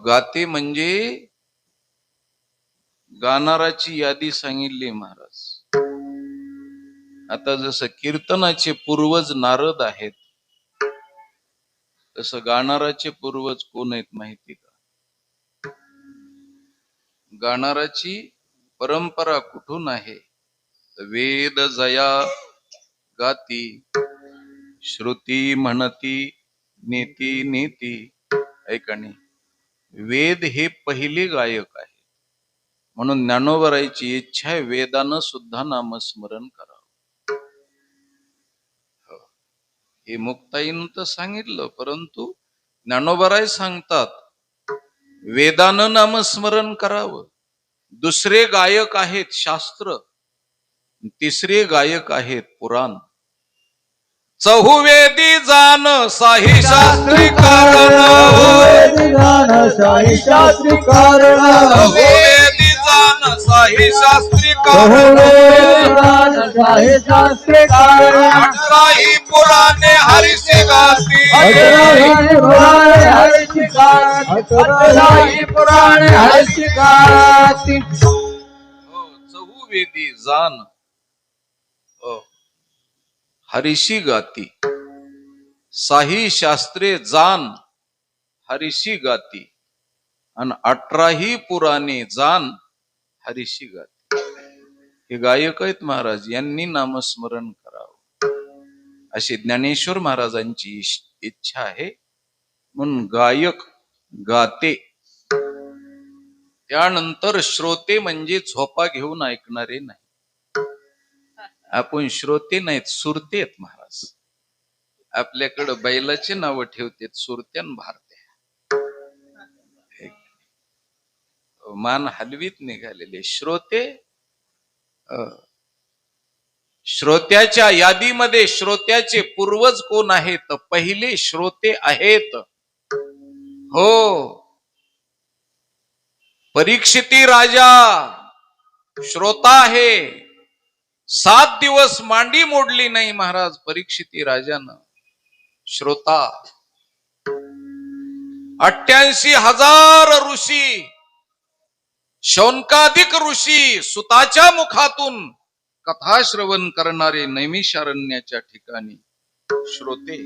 [SPEAKER 1] गाते म्हणजे गाणाराची यादी सांगितली महाराज. आता जसं कीर्तनाचे पूर्वज नारद आहेत, तसं गाणाराचे पूर्वज कोण आहेत माहिती का? गाणाराची परंपरा कुठून आहे? वेद जया गाती श्रुती म्हणती नीती नीती. ऐकणी वेद हे पहिले गायक आहे, म्हणून ज्ञानोबरायची इच्छा आहे वेदानं सुद्धा नामस्मरण करावं. हे मुक्ताईनं तर सांगितलं, परंतु ज्ञानोबराय सांगतात वेदानं नामस्मरण करावं. दुसरे गायक आहेत शास्त्र, तिसरे गायक आहेत पुराण. चहुवेदी जाण साही शास्त्री कारण,
[SPEAKER 5] शाही शास्त्री कारण,
[SPEAKER 1] चहुवेदी जाण साही शास्त्री कारण,
[SPEAKER 5] शाही शास्त्री कारण,
[SPEAKER 1] अठराही पुराणे हरिसे गाती,
[SPEAKER 5] हरिची कारण, पुराणे हरिची गाती.
[SPEAKER 1] चहुवेदी जाण हरिशी गाती, साही शास्त्रे जाण हरिशी गाती, आणि 18ही पुराणे जाण हरिशी गाती. हे गायक आहेत महाराज, यांनी नामस्मरण करावं अशी ज्ञानेश्वर महाराजांची इच्छा आहे. म्हणून गायक गाते, त्यानंतर श्रोते म्हणजे झोपा घेऊन ऐकणारे नाही. आपण श्रोते नाहीत, सुरते आहेत महाराज. आपल्याकडं बैलाचे नाव ठेवतात सुरत्यान भारत्या, मान हलवीत निघालेले श्रोते. श्रोत्याच्या यादीमध्ये श्रोत्याचे पूर्वज कोण आहेत? पहिले श्रोते आहेत. हो, परीक्षिती राजा श्रोता आहे. 7 दिवस मांडी मोडली नाही महाराज परीक्षिती राजानं. श्रोता. 88,000 ऋषी, शौनकाधिक ऋषी सुताच्या मुखातून कथा श्रवण करणारे नैमिषारण्याच्या ठिकाणी श्रोते.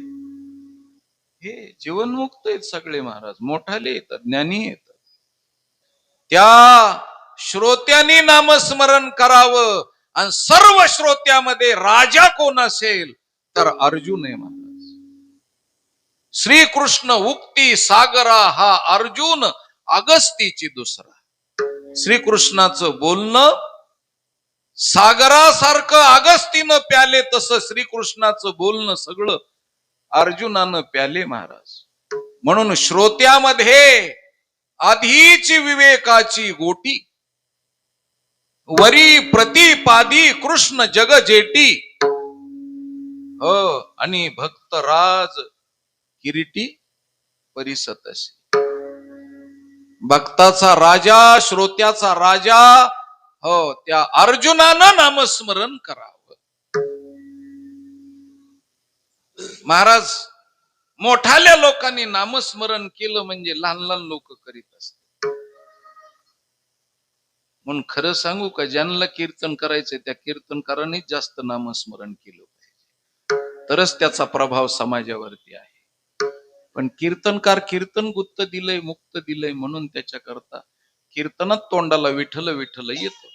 [SPEAKER 1] हे जीवनमुक्त आहेत सगळे महाराज, मोठाले येतात, ज्ञानी येतात. त्या श्रोत्यांनी नामस्मरण करावं. आणि सर्व श्रोत्यामध्ये राजा कोण असेल तर अर्जुन आहे महाराज. श्रीकृष्ण उक्ती सागरा हा अर्जुन, अगस्तीची दुसरा. श्रीकृष्णाचं बोलणं सागरासारखं अगस्तीनं प्याले, तसं श्रीकृष्णाचं बोलणं सगळं अर्जुनानं प्याले महाराज. म्हणून श्रोत्यामध्ये आधीची विवेकाची गोटी, वरी प्रतिपादी कृष्ण जग जेटी, आणि भक्त राज किरीटी परिसतसी. भक्ताचा राजा, श्रोत्याचा राजा, हो, त्या अर्जुनानं नामस्मरण करावं. महाराज, मोठाल्या लोकांनी नामस्मरण केलं म्हणजे लहान लहान लोक करीत असतात. म्हणून खरं सांगू का, ज्यांना कीर्तन करायचंय त्या कीर्तनकारांनीच जास्त नामस्मरण केलं पाहिजे, तरच त्याचा प्रभाव समाजावरती आहे. पण कीर्तनकार कीर्तन गुप्त दिलंय, मुक्त दिलंय, म्हणून त्याच्याकरता कीर्तनात तोंडाला विठ्ठल विठ्ठल येतं,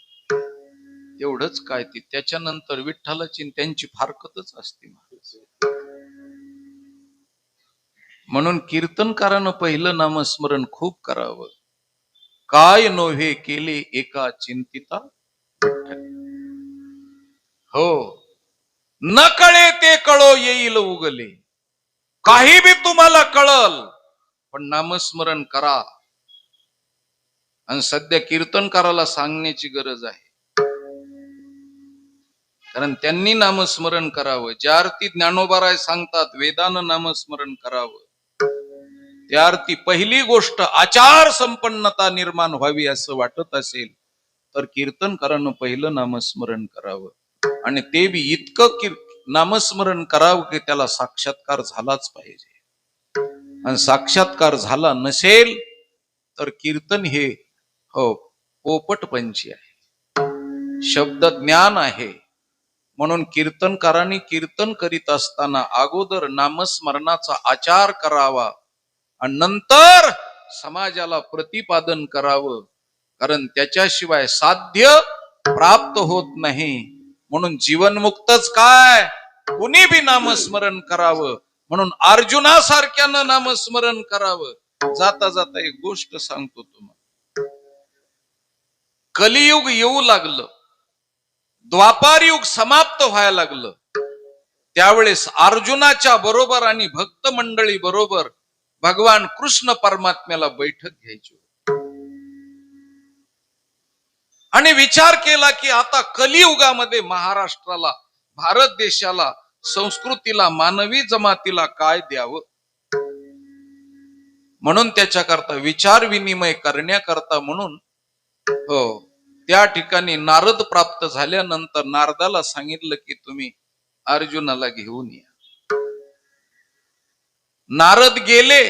[SPEAKER 1] एवढंच काय. ती त्याच्यानंतर विठ्ठलाची त्यांची फारकतच असते महाराज. म्हणून कीर्तनकारानं पहिलं नामस्मरण खूप करावं. काय नोहे केले एका चिंतिता विठ्ठल. हो, न कळे ते कळो येईल उगले. काही बी तुम्हाला कळल, पण नामस्मरण करा. आणि सध्या कीर्तनकाराला सांगण्याची गरज आहे, कारण त्यांनी नामस्मरण करावं. ज्या अर्थी ज्ञानोबाराय सांगतात वेदानं नामस्मरण करावं, त्या अर्थी पहिली गोष्ट आचार संपन्नता निर्माण व्हावी असं वाटत असेल तर कीर्तनकारानं पहिलं नामस्मरण करावं. आणि ते बी इतकं नामस्मरण करावं की त्याला साक्षात्कार झालाच पाहिजे. आणि साक्षात्कार झाला नसेल तर कीर्तन हे हो पोपट पंची आहे, शब्द ज्ञान आहे, म्हणून कीर्तनकारांनी कीर्तन करीत असताना अगोदर नामस्मरणाचा आचार करावा आणि नंतर समाजाला प्रतिपादन करावं, कारण त्याच्याशिवाय साध्य प्राप्त होत नाही. म्हणून जीवनमुक्तच काय, कुणी बी नामस्मरण करावं. म्हणून अर्जुनासारख्यानं नामस्मरण करावं. जाता जाता एक गोष्ट सांगतो तुम्हाला. कलियुग येऊ लागलं, द्वापार युग समाप्त व्हायला लागलं, त्यावेळेस अर्जुनाच्या बरोबर आणि भक्त मंडळी बरोबर भगवान कृष्ण परमात्म्याला बैठक घ्यायची आणि विचार केला की आता कलियुगामध्ये महाराष्ट्राला, भारत देशाला, संस्कृतीला, मानवी जमातीला काय द्यावं. म्हणून त्याच्याकरता विचार विनिमय करण्याकरता म्हणून त्या ठिकाणी नारद प्राप्त झाल्यानंतर नारदाला सांगितलं की तुम्ही अर्जुनाला घेऊन या. नारद गेले,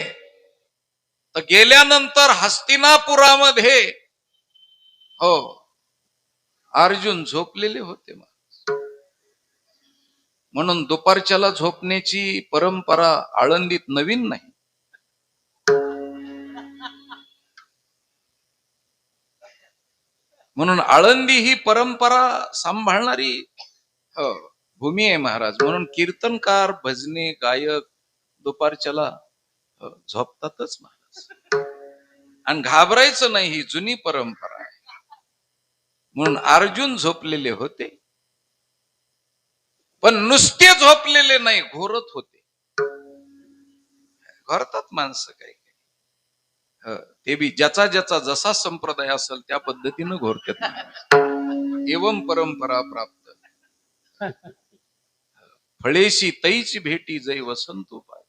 [SPEAKER 1] तर गेल्यानंतर हस्तिनापुरामध्ये अर्जुन झोपलेले होते. म्हणून दुपारच्याला झोपण्याची परंपरा आळंदीत नवीन नाही. म्हणून आळंदी ही परंपरा सांभाळणारी भूमी आहे महाराज. म्हणून कीर्तनकार, भजने, गायक दुपारच्याला झोपतातच महाराज, आणि घाबरायचं नाही, ही जुनी परंपरा आहे. म्हणून अर्जुन झोपलेले होते, पण नुसते झोपलेले नाही, घोरत होते. घोरतात माणसं काही. ते बी ज्याचा ज्याचा जसा संप्रदाय असेल त्या पद्धतीनं घोरतात. एवं परंपरा प्राप्त फळेशी तैची भेटी जै वसंत उपाय.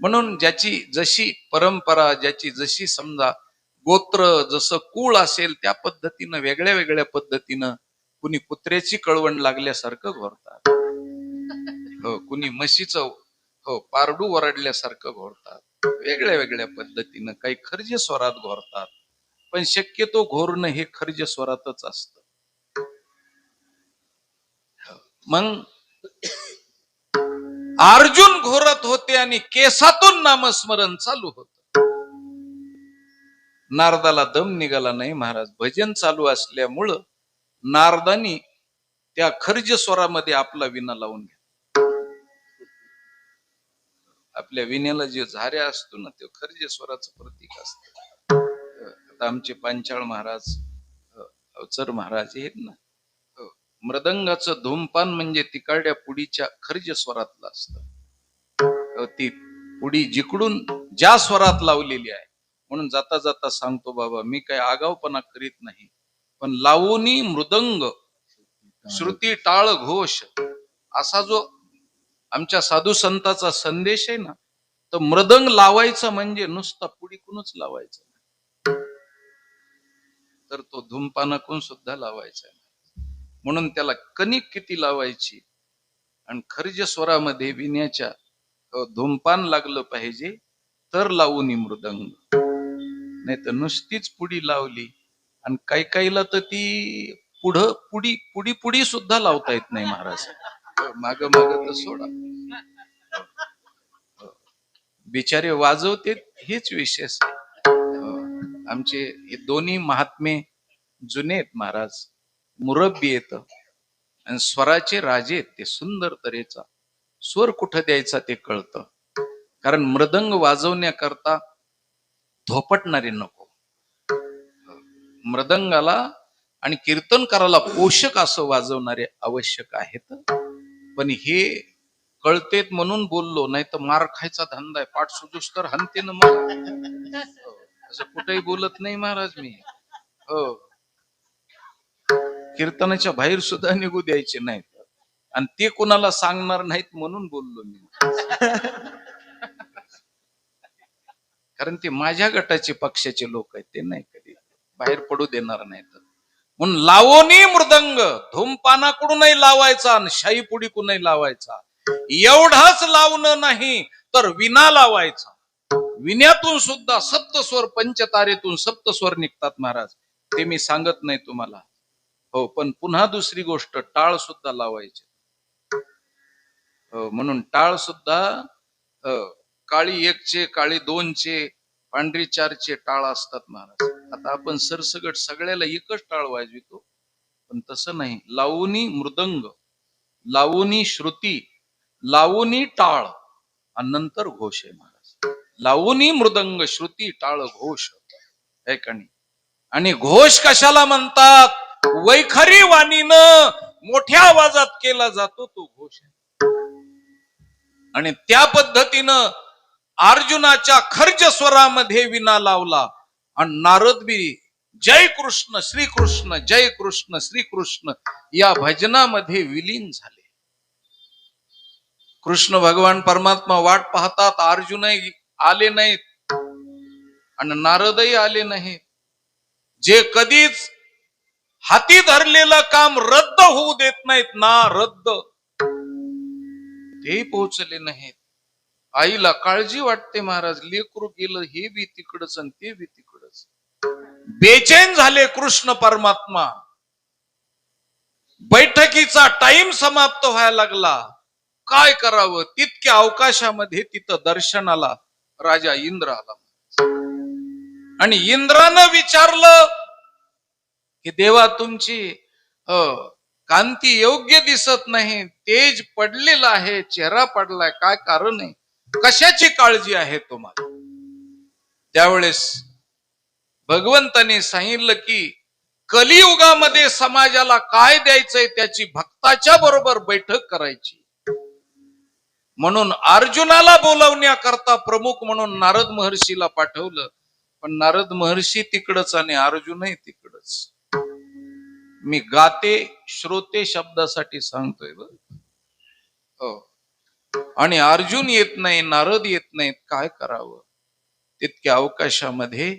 [SPEAKER 1] म्हणून ज्याची जशी परंपरा, ज्याची जशी समजा गोत्र, जसं कुळ असेल त्या पद्धतीनं, वेगळ्या वेगळ्या पद्धतीनं, कुणी कुत्र्याची कळवण लागल्यासारखं घोरतात, कुणी म्हशीचं पारडू वरडल्यासारखं घोरतात, वेगळ्या वेगळ्या पद्धतीनं. काही खर्ज स्वरात घोरतात, पण शक्यतो घोरणं हे खर्ज स्वरातच असतं. मग अर्जुन घोरत होते आणि केसातून नामस्मरण चालू होत. नारदाला दम निघाला नाही महाराज. भजन चालू असल्यामुळं नारदानी त्या खर्ज स्वरामध्ये आपला विणा लावून घ्या. आपल्या विण्याला जे झाऱ्या असतो ना, ते खर्ज स्वराचं प्रतीक असत. आता आमचे पांचाळ महाराज, अवचर महाराज आहेत ना, मृदंगाचं धूमपान म्हणजे तिकडल्या पुडीच्या खर्ज स्वरातलं असतं. ती पुडी जिकडून ज्या स्वरात लावलेली आहे. म्हणून जाता जाता सांगतो बाबा, मी काय आगावपणा करीत नाही, पण लावूनी मृदंग श्रुती टाळ घोष असा जो आमच्या साधू संताचा संदेश आहे ना, तर मृदंग लावायचा म्हणजे नुसता पुडीकूनच लावायचा, तर तो धूमपानाकून सुद्धा लावायचा. म्हणून त्याला कणिक किती लावायची, आणि खर्ज स्वरामध्ये विण्याच्या धूमपान लागलं पाहिजे तर लावून मृदंग, नाही तर नुसतीच पुडी लावली. आणि काही काहीला तर ती पुढं पुडी पुडी पुडी सुद्धा लावता येत नाही महाराज. माग माग तर सोडा, बिचारे वाजवते हेच विशेष. आमचे हे दोन्ही महात्मे जुने आहेत महाराज, मुरब्बी येत आणि स्वराचे राजे आहेत. ते सुंदर तऱ्हेचा स्वर कुठं द्यायचा ते कळतं. कारण मृदंग वाजवण्याकरता धोपटणारे नको, मृदंगाला आणि कीर्तनकाराला पोषक असं वाजवणारे आवश्यक आहेत. पण हे कळतेत म्हणून बोललो, नाही तर मार खायचा धंदा आहे. पाठ सुजूस तर हनते ना मग. असं कुठेही बोलत नाही महाराज मी. कीर्तनाच्या बाहेर सुद्धा निघू द्यायचे नाहीत, आणि ते कोणाला सांगणार नाहीत म्हणून बोललो मी. कारण ते माझ्या गटाचे पक्षाचे लोक आहेत, ते नाही कधी बाहेर पडू देणार नाहीत. म्हणून लावोनी मृदंग धूमपानाकडूनही लावायचा आणि शाही पुडीकडूनही लावायचा. एवढाच लावणं नाही तर विना लावायचा. विण्यातून सुद्धा सप्तस्वर, पंचतारेतून सप्तस्वर निघतात महाराज. ते मी सांगत नाही तुम्हाला. हो, पण पुन्हा दुसरी गोष्ट, टाळ सुद्धा लावायचे. म्हणून टाळ सुद्धा काळी 1चे, काळी 2चे, पांढरी 4चे टाळ असतात महाराज. आता आपण सरसगट सगळ्याला एकच टाळ वाजवितो, पण तसं नाही. लावणी मृदंग, लावणी श्रुती, लावणी टाळ आणि नंतर घोष आहे महाराज. लावणी मृदंग श्रुती टाळ घोष आहे का नाही? आणि घोष कशाला म्हणतात? वैखरी वाणीनं मोठ्या आवाजात केला जातो तो घोष आहे. आणि त्या पद्धतीनं अर्जुनाच्या खर्ज स्वरामध्ये विना लावला आणि नारद बी जय कृष्ण श्रीकृष्ण, जय कृष्ण श्रीकृष्ण या भजनामध्ये विलीन झाले. कृष्ण भगवान परमात्मा वाट पाहतात, अर्जुनही आले नाहीत आणि नारदही आले नाहीत. जे कधीच हाती धरलेलं काम रद्द होऊ देत नाहीत ना, रद्द, ते पोहोचले नाहीत. आईला काळजी वाटते महाराज, लेकरू गेलं हे बी तिकडच आणि ते बी तिकडच. बेचैन झाले कृष्ण परमात्मा. बैठकीचा टाइम समाप्त व्हायला लागला. काय करावं? तितक्या अवकाशामध्ये तिथं दर्शनाला राजा इंद्र आला. आणि इंद्रानं विचारलं की देवा, तुमची कांती योग्य दिसत नाही, तेज पडलेला आहे, चेहरा पडलाय, काय कारण आहे? कशाची काळजी आहे तुम्हाला? त्यावेळेस भगवंताने सांगितलं की कलियुगामध्ये समाजाला काय द्यायचंय त्याची भक्ताच्या बरोबर बैठक करायची. म्हणून अर्जुनाला बोलवण्याकरता प्रमुख म्हणून नारद महर्षीला पाठवलं. पण नारद महर्षी तिकडच आणि अर्जुनही तिकडच. मी गाते श्रोते शब्दासाठी सांगतोय बघ. हो, आणि अर्जुन येत नाही, नारद येत नाहीत, काय करावं? तितक्या अवकाशामध्ये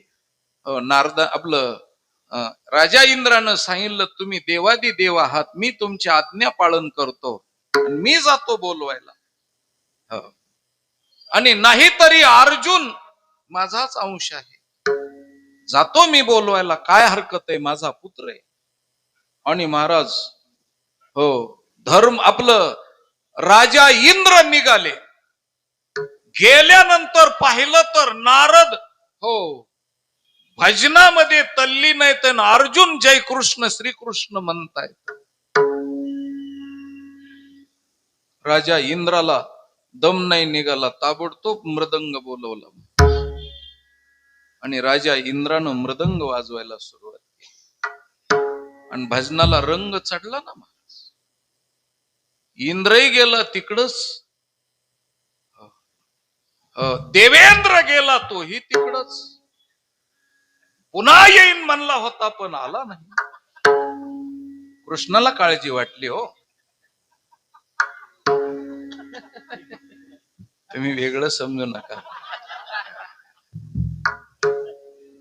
[SPEAKER 1] आपलं राजा इंद्रानं सांगितलं, तुम्ही देवादी देव आहात, मी तुमची आज्ञा पालन करतो आणि मी जातो बोलवायला. आणि नाहीतरी अर्जुन माझाच अंश आहे, जातो मी बोलवायला, काय हरकत आहे, माझा पुत्र आहे. आणि महाराज हो, धर्म आपलं राजा इंद्र निघाले. गेल्यानंतर पाहिलं तर नारद हो भजनामध्ये तल्लीन आहेत, अर्जुन जय कृष्ण श्रीकृष्ण म्हणतायत. राजा इंद्राला दम नाही निघाला, ताबडतोब मृदंग बोलवला आणि राजा इंद्रानं मृदंग वाजवायला सुरुवात केली आणि भजनाला रंग चढला ना महाराज. इंद्रही गेला तिकडच, देवेंद्र गेला तोही तिकडच. पुन्हा येईन म्हणला होता पण आला नाही. कृष्णाला काळजी वाटली हो. तुम्ही वेगळं समजू नका.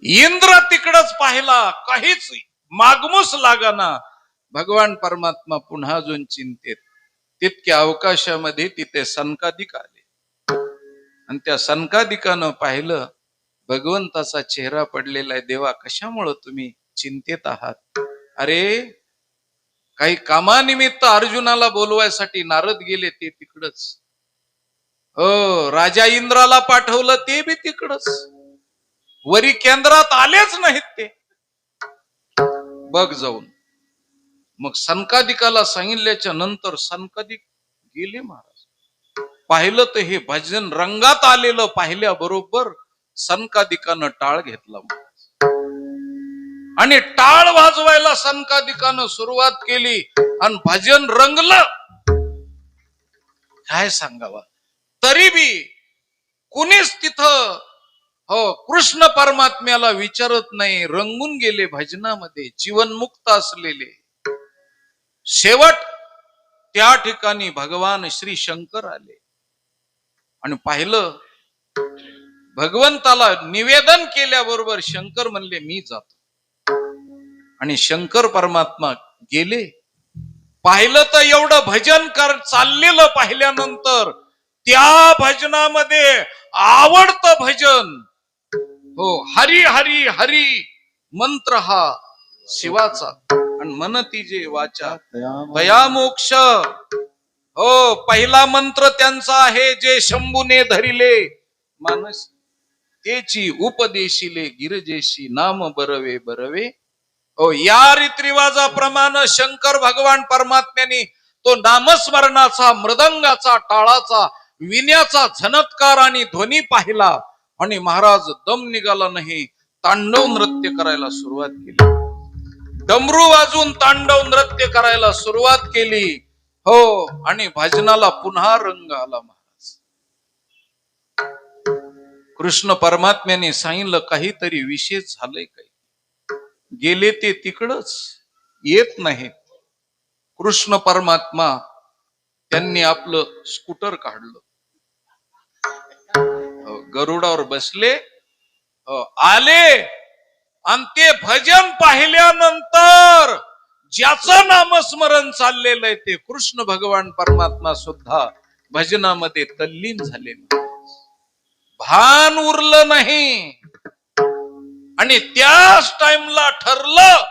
[SPEAKER 1] इंद्र तिकडच पाहिला, काहीच मागमूस लागाना. भगवान परमात्मा पुन्हा अजून चिंतेत. तितक्या अवकाशामध्ये तिथे सनकादिक आले आणि त्या सनकादिकानं पाहिलं भगवंताचा चेहरा पडलेला आहे. देवा, कशामुळं तुम्ही चिंतेत आहात? अरे, काही कामानिमित्त अर्जुनाला बोलवायसाठी नारद गेले, ते तिकडच. राजा इंद्राला पाठवलं, ते बी तिकडच. वरी केंद्रात आलेच नाहीत ते. बघ जाऊन. मग सनकादिकाला सांगितल्याच्या नंतर सनकादिक गेले महाराज. पाहिलं तर हे भजन रंगात आलेलं पाहिल्या बरोबर सनकादिकानं टाळ घेतला आणि टाळ वाजवायला सनकादिकानं सुरुवात केली आणि भजन रंगलं. काय सांगावा? तरी बी कुणीच तिथं हो कृष्ण परमात्म्याला विचारत नाही. रंगून गेले भजनामध्ये, जीवनमुक्त असलेले. शेवट त्या ठिकाणी भगवान श्री शंकर आले आणि पाहिलं. भगवंताला निवेदन केल्याबरोबर शंकर म्हणले, मी जातो. आणि शंकर परमात्मा गेले. पाहिलं तर एवढं भजन चाललेलं पाहिल्यानंतर त्या भजनामध्ये आवडतं भजन हो हरी हरी हरी मंत्र हा शिवाचा. आणि मनती जे वाचा तया मोक्ष. हो, पहिला मंत्र त्यांचा आहे जे शंभूने धरिले मानस तेची उपदेशिले गिरजेशी नाम बरवे बरवे. हो, या रीतिरिवाजाप्रमाणे शंकर भगवान परमात्म्याने तो नामस्मरणाचा, मृदंगाचा, टाळाचा, विण्याचा झनत्कार आणि ध्वनी पाहिला आणि महाराज दम निघाला नाही, तांडव नृत्य करायला सुरुवात केली. डमरू वाजून तांडव नृत्य करायला सुरुवात केली. हो, आणि भजनाला पुन्हा रंग आला. महाराज कृष्ण परमात्म्याने सांगितलं काहीतरी विशेष झालंय. काही गेले ते तिकडच येत नाही. कृष्ण परमात्मा त्यांनी आपलं स्कूटर काढलं, गरुडावर बसले, आले आणि ते भजन पाहिल्यानंतर ज्याचं नामस्मरण चाललेलं आहे ते कृष्ण भगवान परमात्मा सुद्धा भजनामध्ये तल्लीन झाले. भान उरलं नाही. आणि त्याच टाइमला ठरलं,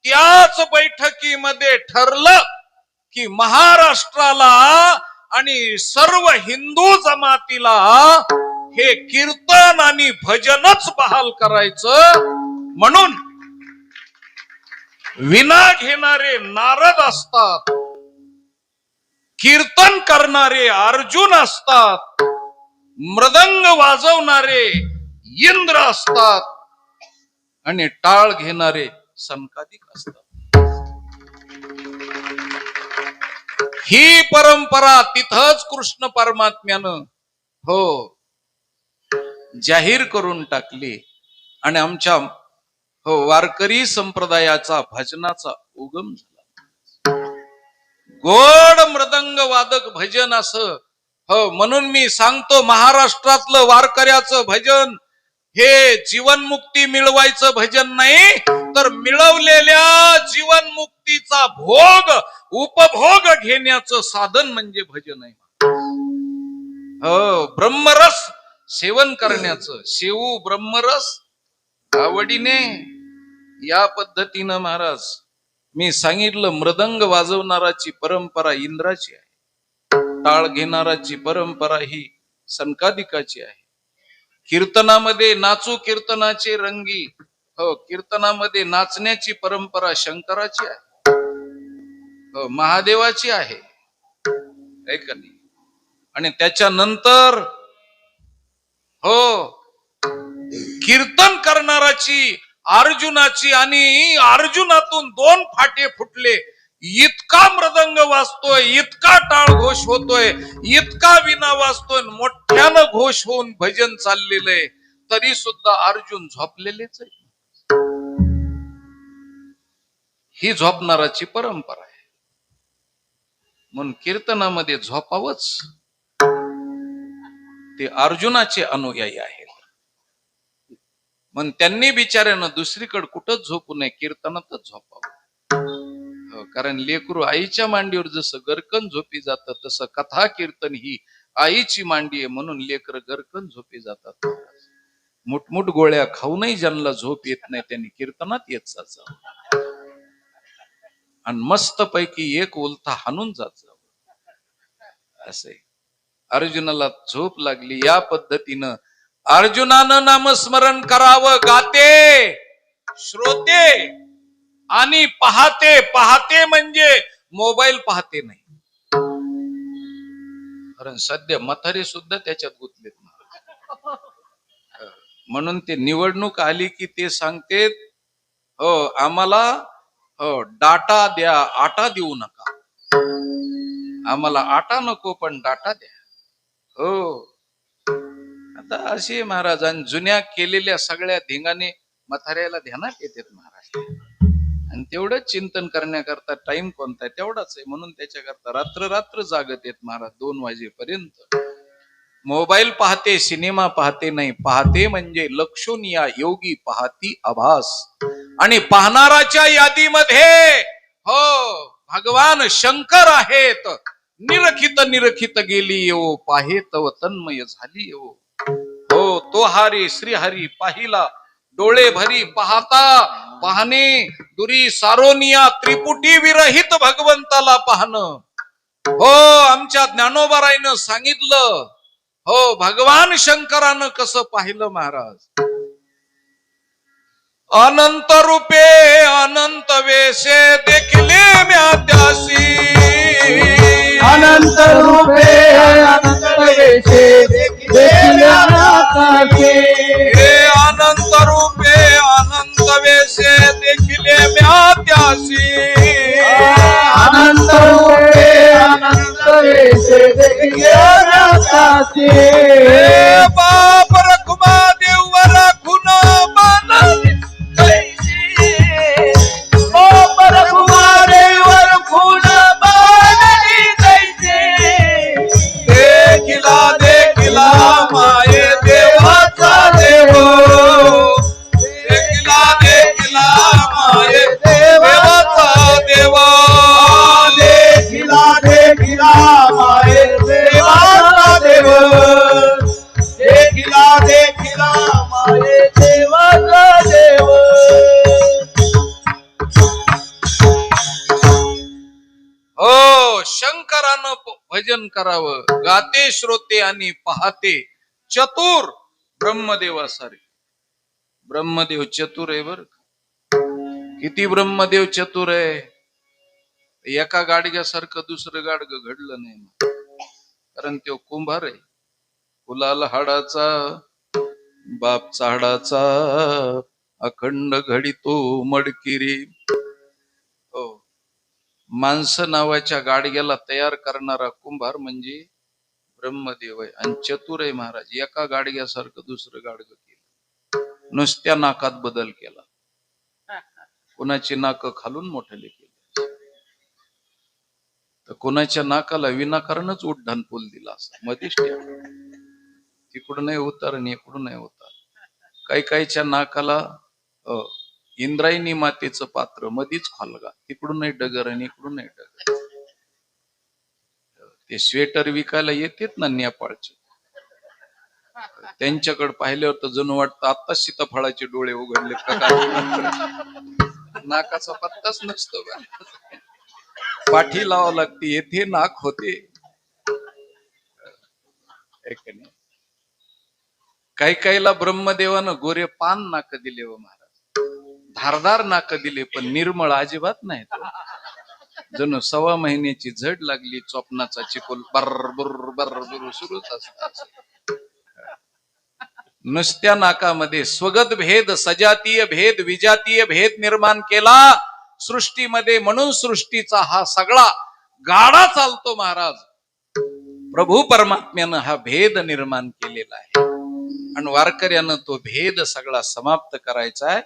[SPEAKER 1] त्याच बैठकीमध्ये ठरलं की महाराष्ट्राला आणि सर्व हिंदू जमातीला हे कीर्तन आणि भजनच बहाल करायचं. म्हणून विना घेणारे नारद असतात, कीर्तन करणारे अर्जुन असतात, मृदंग वाजवणारे इंद्र असतात आणि टाळ घेणारे सनकादिक असतात. ही परंपरा तिथंच कृष्ण परमात्म्यानं हो जाहीर करून टाकली आणि आमच्या हो वारकरी संप्रदायाचा भजनाचा उगम झाला. गोड मृदंग वादक भजन असं. हो, म्हणून मी सांगतो महाराष्ट्रातलं वारकऱ्याचं भजन हे जीवनमुक्ती मिळवायचं भजन नाही, तर मिळवलेल्या जीवनमुक्तीचा भोग उपभोग घेण्याचं साधन म्हणजे भजन आहे. हो, ब्रह्मरस सेवन करण्याचं. शेऊ ब्रह्मरस आवडीने. या पद्धतीनं महाराज मी सांगितलं मृदंग वाजवणाराची परंपरा इंद्राची आहे, टाळ घेणाराची परंपरा ही सनकादिकाची आहे. कीर्तनामध्ये नाचू कीर्तनाचे रंगी. हो, कीर्तनामध्ये नाचण्याची परंपरा शंकराची आहे, हो, महादेवाची आहे. ऐकली. आणि त्याच्यानंतर हो कीर्तन करणाराची अर्जुनाची, आणि अर्जुनातून 2 फाटे फुटले. इतका मृदंग वाजतोय, इतका टाळ घोष होतोय, इतका विना वाजतोय, मोठ्यानं घोष होऊन भजन चाललेलं आहे, तरी सुद्धा अर्जुन झोपलेलेच आहे. ही झोपणाराची परंपरा आहे. म्हणून कीर्तनामध्ये झोपावंच. ते अर्जुनाचे अनुयायी आहेत. म्हणून त्यांनी बिचाऱ्यानं दुसरीकडे कुठंच झोपू नये, कीर्तनातच झोपावं. कारण लेकरू आईच्या मांडीवर जसं गरकन झोपी जातं, तसं कथा कीर्तन ही आईची मांडी आहे. म्हणून लेकर गरकन झोपी जातात. मुठमुठ गोळ्या खाऊनही ज्यांना झोप येत नाही त्यांनी कीर्तनात येत जायचं आणि मस्त पैकी एक उलथा हाणून जात जावं. असे अर्जुनाला झोप लागली. या पद्धतीनं अर्जुनानं नामस्मरण करावं. गाते, श्रोते आणि पाहते. पाहते म्हणजे मोबाईल पाहते नाही, कारण सध्या म्हातारे सुद्धा त्याच्यात गुंतलेत. म्हणून ते निवडणूक आली की ते सांगतेत हो आम्हाला हो डाटा द्या, आटा देऊ नका. आम्हाला आटा नको पण डाटा द्या. हो, आता असे महाराजांनी जुन्या केलेल्या सगळ्या धिंगाने म्हाताऱ्याला ध्यानात येतात महाराज. आणि तेवढंच चिंतन करण्याकरता टाइम कोणता आहे तेवढाच आहे. म्हणून त्याच्याकरता रात्र रात्र जागत येत महाराज 2 वाजेपर्यंत. मोबाईल पाहते, सिनेमा पाहते नाही. पाहते म्हणजे लक्षून या योगी पाहती आभास. आणि पाहणाराच्या यादीमध्ये हो भगवान शंकर आहेत. निरखित निरखित गेली येऊ, पाहे तव तन्मय झाली येऊ. हो, तो हरी श्रीहरी पाहिला, डोळे भरी पाहता पाहणे दुरी सारोनिया त्रिपुटी विरहित भगवंताला पाहणं. हो, आमच्या ज्ञानोबारायनं सांगितलं. हो, भगवान शंकरानं कसं पाहिलं महाराज. अनंत रूपे अनंत वेशे देखले म्या त्यासी.
[SPEAKER 5] अनंत रूपे अनंत वेशे देखल्या आकाशे.
[SPEAKER 1] हे अनंत रूपे अनंत वेशे देखले म्या त्यासी.
[SPEAKER 5] अनंत रूपे अनंत वेशे देखल्या आकाशे.
[SPEAKER 1] हे बाप रखुमा देव राखून बांधली कैसी.
[SPEAKER 5] बाप रघुमारेवर खून बांधली कैसे.
[SPEAKER 1] देखिला देखिला माये देवाचा देव. देखिला देखिला माये देवाचा देव.
[SPEAKER 5] देखिला देखिला माये देवाचा देव. देखिला देखिला माये देवाचा देव.
[SPEAKER 1] हो, शंकरानं भजन करावं. गाते श्रोते आणि पाहते चतुर ब्रह्मदेवासारखे. ब्रह्मदेव चतुर आहे बर. किती ब्रह्मदेव चतुर आहे. एका गाडग्यासारखं दुसरं गाडग घडलं नाही, कारण तो कुंभार आहे. फुलाल हाडाचा बापचा हाडाचा अखंड घडी तो मडकिरी. हो, माणसं नावाच्या गाडग्याला तयार करणारा कुंभार म्हणजे ब्रह्मदेव आहे. आणि चतुर आहे महाराज. एका गाडग्यासारखं दुसरं गाडग केलं. नुसत्या नाकात बदल केला. कोणाची नाक खालून मोठ्याले केली, तर कोणाच्या नाकाला विनाकारणच उड्डाण पूल दिला असं मध्येच ठेव. तिकडून नाही उतार आणि इकडून नाही उतार. काही काहीच्या नाकाला इंद्रायणी मातेचं पात्र मधीच खोलगा. तिकडून नाही डगर आणि इकडून नाही डगर. ते स्वेटर विकायला येतेत ना नेपाळचे, त्यांच्याकडे पाहिल्यावर तर जणू वाटतं आत्ताच सीताफळाचे डोळे उघडले का काय. नाकाचा पत्ताच नसतो. पाठी लावावं लागते. येथे नाक होते. काही काहीला ब्रह्मदेवानं गोरे पान नाक दिले व महाराज. धारदार नाक दिले, पण निर्मळ अजिबात नाही. जणू 1.25 महिन्याची झड लागली. चोपनाचा चिकोल बर्रबुर बर्रबुर सुरूच असतात. नुसत्या नाकामध्ये स्वगत भेद, सजातीय भेद, विजातीय भेद निर्माण केला सृष्टीमध्ये. म्हणून सृष्टीचा हा सगळा गाडा चालतो महाराज. प्रभू परमात्म्यानं हा भेद निर्माण केलेला आहे आणि वारकऱ्यानं तो भेद सगळा समाप्त करायचा आहे.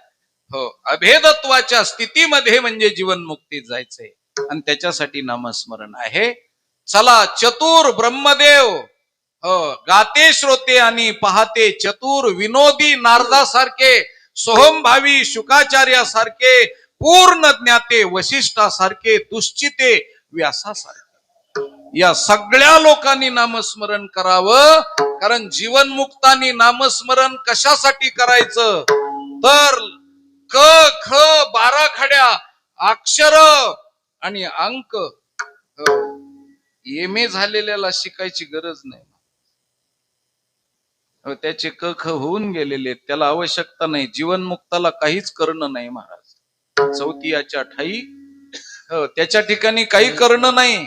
[SPEAKER 1] हो, अभेदत्वाच्या स्थितीमध्ये म्हणजे जीवनमुक्तीत जायचंय आणि त्याच्यासाठी नामस्मरण आहे. चला, चतुर ब्रह्मदेव. हो, गाते श्रोते आणि पाहते चतुर, विनोदी नारदासारखे, सोहमभावी शुकाचार्यासारखे, पूर्ण ज्ञाते वशिष्ठासारखे, दुश्चिते व्यासासारखे, या सगळ्या लोकांनी नामस्मरण करावं. कारण जीवनमुक्तांनी नामस्मरण कशासाठी करायचं तर क ख 12 खड्या अक्षर आणि अंक एम.ए. झालेल्याला शिकायची गरज नाही. त्याचे क ख होऊन गेलेले, त्याला आवश्यकता नाही. जीवनमुक्ताला काहीच करणं नाही महाराज. चौथीच्या ठाई त्याच्या ठिकाणी काही करणं नाही,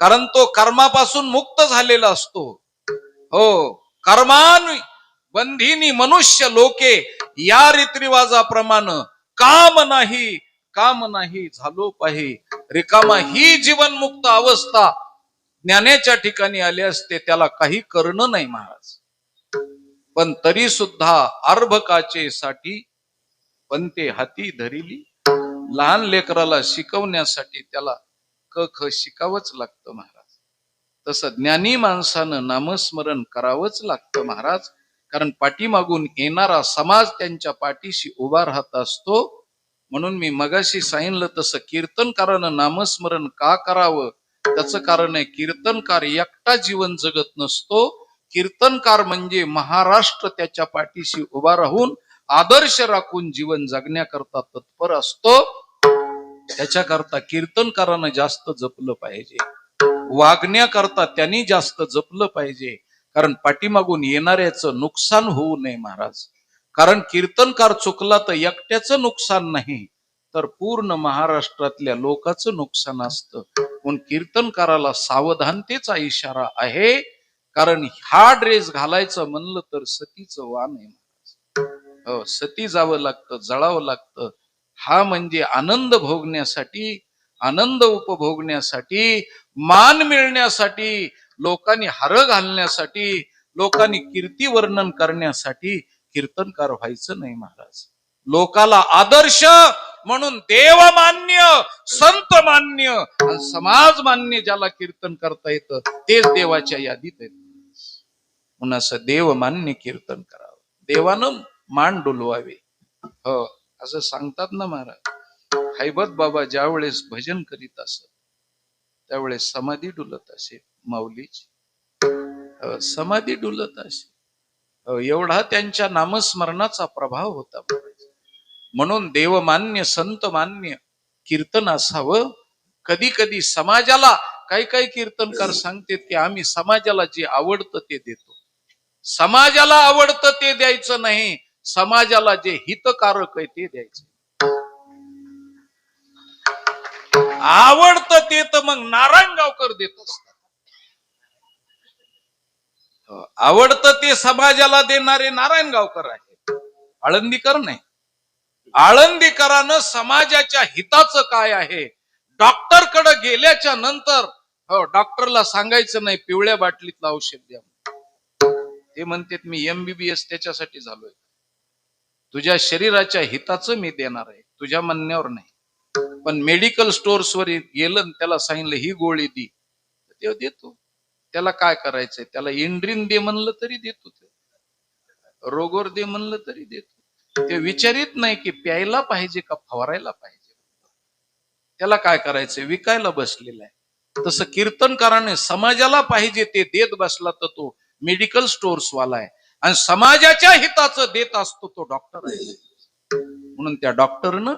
[SPEAKER 1] कारण तो कर्मापासून मुक्त झालेला असतो. हो, कर्मान बंधिनी मनुष्य लोके, या रीतिरिवाजाप्रमाणे काम नाही झालो पाहि रिकामा. ही जीवनमुक्त अवस्था ज्ञानाच्या ठिकाणी आले असते, त्याला काही करणं नाही महाराज. पण तरी सुद्धा अर्भकाचे साठी पंते हाती धरिली. लहान लेकराला शिकवण्यासाठी त्याला क ख शिकावंच लागतं महाराज. तसं ज्ञानी माणसानं नामस्मरण करावंच लागतं महाराज. कारण पाठीमागून येणारा समाज त्यांच्या पाठीशी उभा राहत असतो. म्हणून मी मगाशी सांगितलं तसं कीर्तनकारानं नामस्मरण का करावं, त्याचं कारण आहे, कीर्तनकार एकटा जीवन जगत नसतो. कीर्तनकार म्हणजे महाराष्ट्र त्याच्या पाठीशी उभा राहून आदर्श राखून जीवन जगण्याकरता तत्पर असतो, त्याच्याकरता कीर्तनकारानं जास्त जपलं पाहिजे, वागण्याकरता त्यांनी जास्त जपलं पाहिजे. कारण पाठीमागून येणाऱ्याचं नुकसान होऊ नये महाराज. कारण कीर्तनकार चुकला तर एकट्याचं नुकसान नाही, तर पूर्ण महाराष्ट्रातल्या लोकांचं नुकसान असतं. म्हणून कीर्तनकाराला सावधानतेचा इशारा आहे. कारण हा ड्रेस घालायचं म्हणलं तर सतीचं वाण आहे महाराज. हो, सती जावं लागतं, जळावं लागतं. हा म्हणजे आनंद भोगण्यासाठी, आनंद उपभोगण्यासाठी, मान मिळण्यासाठी, लोकांनी हार घालण्यासाठी, लोकांनी कीर्ती वर्णन करण्यासाठी कीर्तनकार व्हायचं नाही महाराज. लोकाला आदर्श म्हणून देवमान्य, संत मान्य आणि समाज मान्य ज्याला कीर्तन करता येतं तेच देवाच्या यादीत आहेत. म्हणून असं देवमान्य कीर्तन करावं, देवानं मान डोलवावे. हो, असं सांगतात ना महाराज. हैबत बाबा ज्या वेळेस भजन करीत असत त्यावेळेस समाधी डुलत असे माऊलीची. समाधी डुलत असे. एवढा त्यांच्या नामस्मरणाचा प्रभाव होता. म्हणून देवमान्य, संत मान्य कीर्तन असावं. कधी कधी समाजाला काही काही कीर्तनकार सांगतात की आम्ही समाजाला जे आवडतं ते देतो. समाजाला आवडतं ते द्यायचं नाही, समाजाला जे हितकारक आहे ते द्यायचं. आवडतं ते तर मग नारायणगावकर देत असतात. आवडतं ते समाजाला देणारे नारायणगावकर आहेत, आळंदीकर नाही. आळंदीकरानं समाजाच्या हिताचं काय आहे, डॉक्टरकडे गेल्याच्या नंतर डॉक्टरला सांगायचं नाही पिवळ्या बाटलीतलं औषध द्या. ते म्हणतात मी MBBS त्याच्यासाठी झालोय, तुझ्या शरीराच्या हिताचं मी देणार आहे, तुझ्या म्हणण्यावर नाही. पण मेडिकल स्टोर्स वर गेलं, त्याला सांगितलं ही गोळी दी, ते देतो. त्याला काय करायचंय, त्याला इंड्रीन दे म्हणलं तरी देतो, रोगोर दे म्हणलं तरी देतो. ते विचारित नाही की प्यायला पाहिजे का फवारायला पाहिजे. त्याला काय करायचंय, विकायला बसलेला आहे. तसं कीर्तनकाराने समाजाला पाहिजे ते देत बसला तर तो मेडिकल स्टोर्स वाला आहे, आणि समाजाच्या हिताचं देत असतो तो डॉक्टर आहे. म्हणून त्या डॉक्टरनं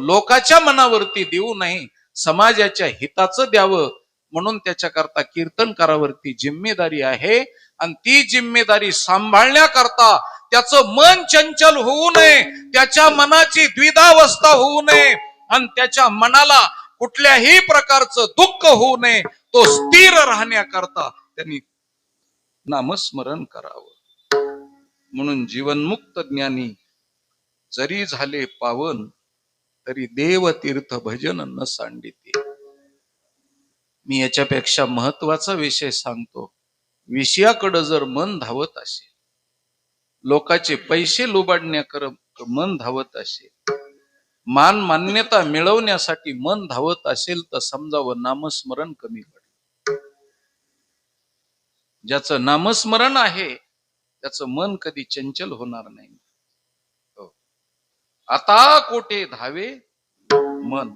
[SPEAKER 1] लोकाच्या मनावरती देऊ नये, समाजाच्या हिताचं द्यावं. म्हणून त्याच्याकरता कीर्तनकारावरती जिम्मेदारी आहे, आणि ती जिम्मेदारी सांभाळण्याकरता त्याचं मन चंचल होऊ नये, त्याच्या मनाची द्विधावस्था होऊ नये, आणि त्याच्या मनाला कुठल्याही प्रकारचं दुःख होऊ नये. तो स्थिर राहण्याकरता त्यांनी नामस्मरण करावं. म्हणून जीवनमुक्त ज्ञानी जरी झाले पावन, तरी देव तीर्थ भजन न सांडिते. मी याच्यापेक्षा महत्वाचा विषय सांगतो. विषयाकडे जर मन धावत असेल, लोकांचे पैसे लुबाडण्याकडे मन धावत असेल, मान मान्यता मिळवण्यासाठी मन धावत असेल, तर समजावं नामस्मरण कमी पडेल. ज्याचं नामस्मरण आहे त्याचं मन कधी चंचल होणार नाही. आता कोठे धावे मन,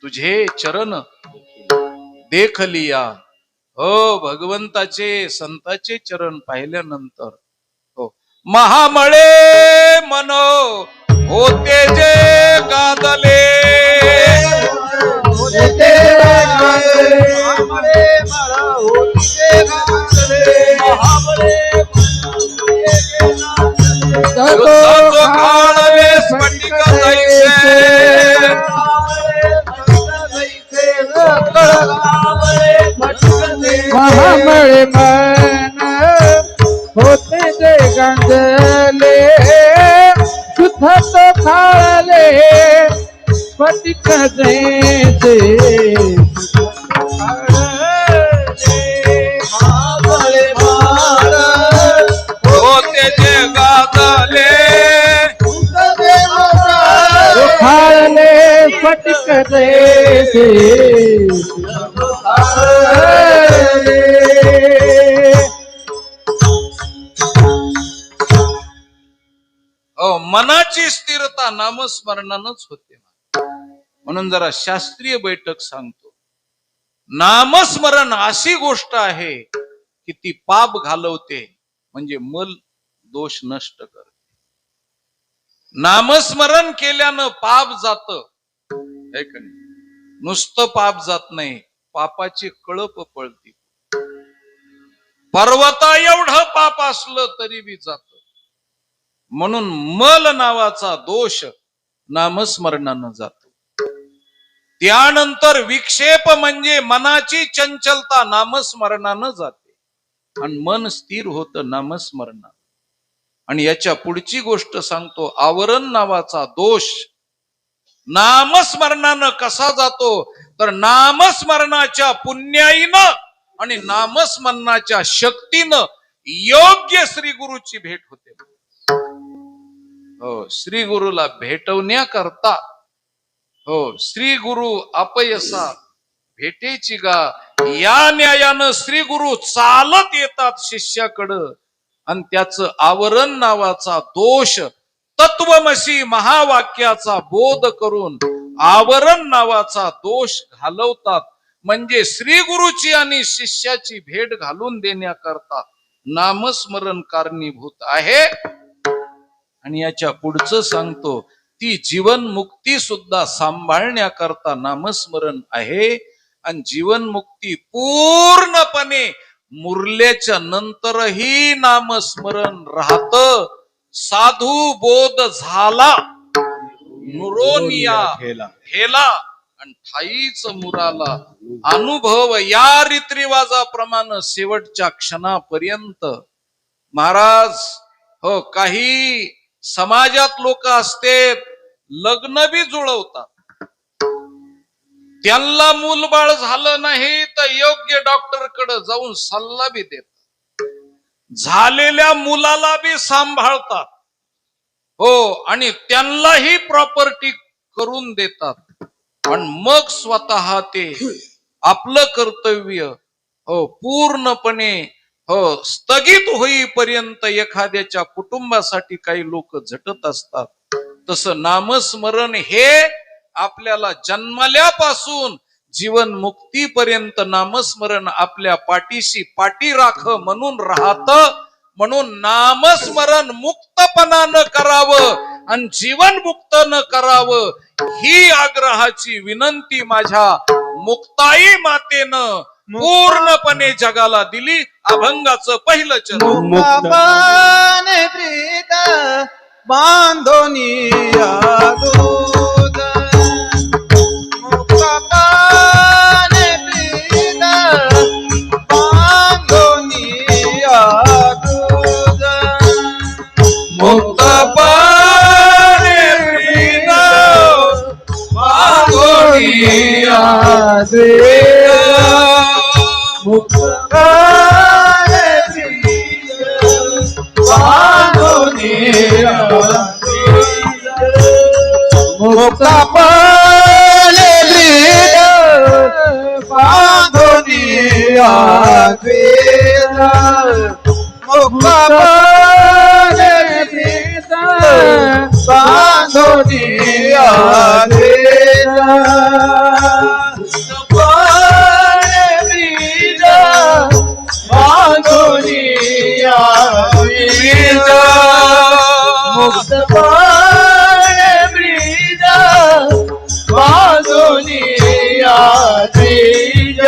[SPEAKER 1] तुझे चरण देख लिया. हो, भगवंताचे संताचे चरण पाहिल्यानंतर महामळे मन होते जे गादले, काळवे स्फटिक तैसे,
[SPEAKER 2] महामळे मन होते जे गांजले, शुद्ध तो खाळले स्फटिक जैसे.
[SPEAKER 1] होते जे गादले,
[SPEAKER 2] खाळले स्फटिक जैसे.
[SPEAKER 1] मनाची स्थिरता नामस्मरणानच होते. म्हणून जरा शास्त्रीय बैठक सांगतो. नामस्मरण अशी गोष्ट आहे की ती पाप घालवते, म्हणजे मल दोष नष्ट करते. नामस्मरण केल्यानं पाप जात, नुसतं पाप जात नाही, पापाची कळप पळती. पर्वता एवढं पाप असलं तरी बी जात. म्हणून मल नावाचा दोष नामस्मरणानं जातो. त्यानंतर विक्षेप म्हणजे मनाची चंचलता नामस्मरणानं जाते आणि मन स्थिर होतं नामस्मरणानं. आणि याच्या पुढची गोष्ट सांगतो, आवरण नावाचा दोष नामस्मरणानं कसा जातो, तर नामस्मरणाच्या पुण्याईनं आणि नामस्मरणाच्या शक्तीनं योग्य श्री गुरुची भेट होते. हो, श्री गुरुला भेटवण्याकरता, हो, श्री गुरु अपयसा भेटेची गा, या न्यायानं श्री गुरु चालत येतात शिष्याकडं आणि त्याचं आवरण नावाचा दोष तत्वमसी महावाक्याचा बोध करून आवरण नावाचा दोष घालवतात. म्हणजे श्री गुरुची आणि शिष्याची भेट घालून देण्याकरता नामस्मरण कारणीभूत आहे. आणि याच्या पुढचं सांगतो, ती जीवन मुक्ती सुद्धा सांभाळण्याकरता नामस्मरण आहे. आणि जीवन मुक्ती पूर्णपणे मुरल्याच्या नंतरही नामस्मरण राहतं. साधू बोध झाला नुरोनिया हेला आणि ठाईच मुराला. अनुभव या रीतिरिवाजाप्रमाणे शेवटच्या क्षणापर्यंत. महाराज, हो, काही समाजात लोक असतात, लग्न बी जुळवतात, त्यांना मूलबाळ झालं नाही तर योग्य डॉक्टरकडे जाऊन सल्ला बी देतात, झालेल्या मुलाला बी सांभाळतात, हो, आणि त्यांनाही प्रॉपर्टी करून देतात. पण मग स्वतः ते आपलं कर्तव्य, हो, पूर्णपणे, हो, स्थगित होईपर्यंत एखाद्याच्या कुटुंबासाठी काही लोक झटत असतात. तसं नामस्मरण हे आपल्याला जन्मल्यापासून जीवन मुक्तीपर्यंत नामस्मरण आपल्या पाठीशी पाठी राख म्हणून राहत. म्हणून नामस्मरण मुक्तपणानं करावं आणि जीवन मुक्त न करावं ही आग्रहाची विनंती माझ्या मुक्ताई मातेनं पूर्णपणे जगाला दिली. अभंगाचं पहिलं चरण.
[SPEAKER 5] मुक्तापाने प्रीत बांधोनिया दूध, मुक्तापाने प्रीत बांधोनिया दूध,
[SPEAKER 2] मुक्तपणे प्रीत बांधोनिया दूध, मुक्तपणे प्रीत बांधोनिया दूध, मुक्तपणे प्रीत बांधोनिया दूध, मुक्तपणे प्रीत बांधोनिया दूध, बांधोनिया दूध, मुक्तपणे प्रीत बांधोनिया दूध,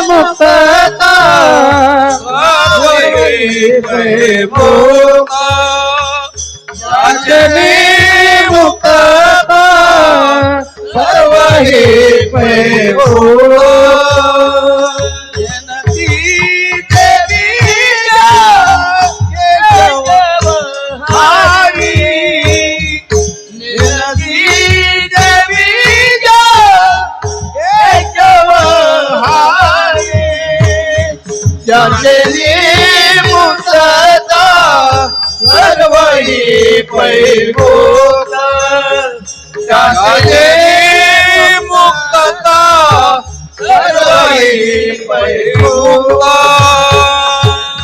[SPEAKER 2] मुक्तता मुक्तता सर्व हे मुक्तता सर्व मुक्तता सर्व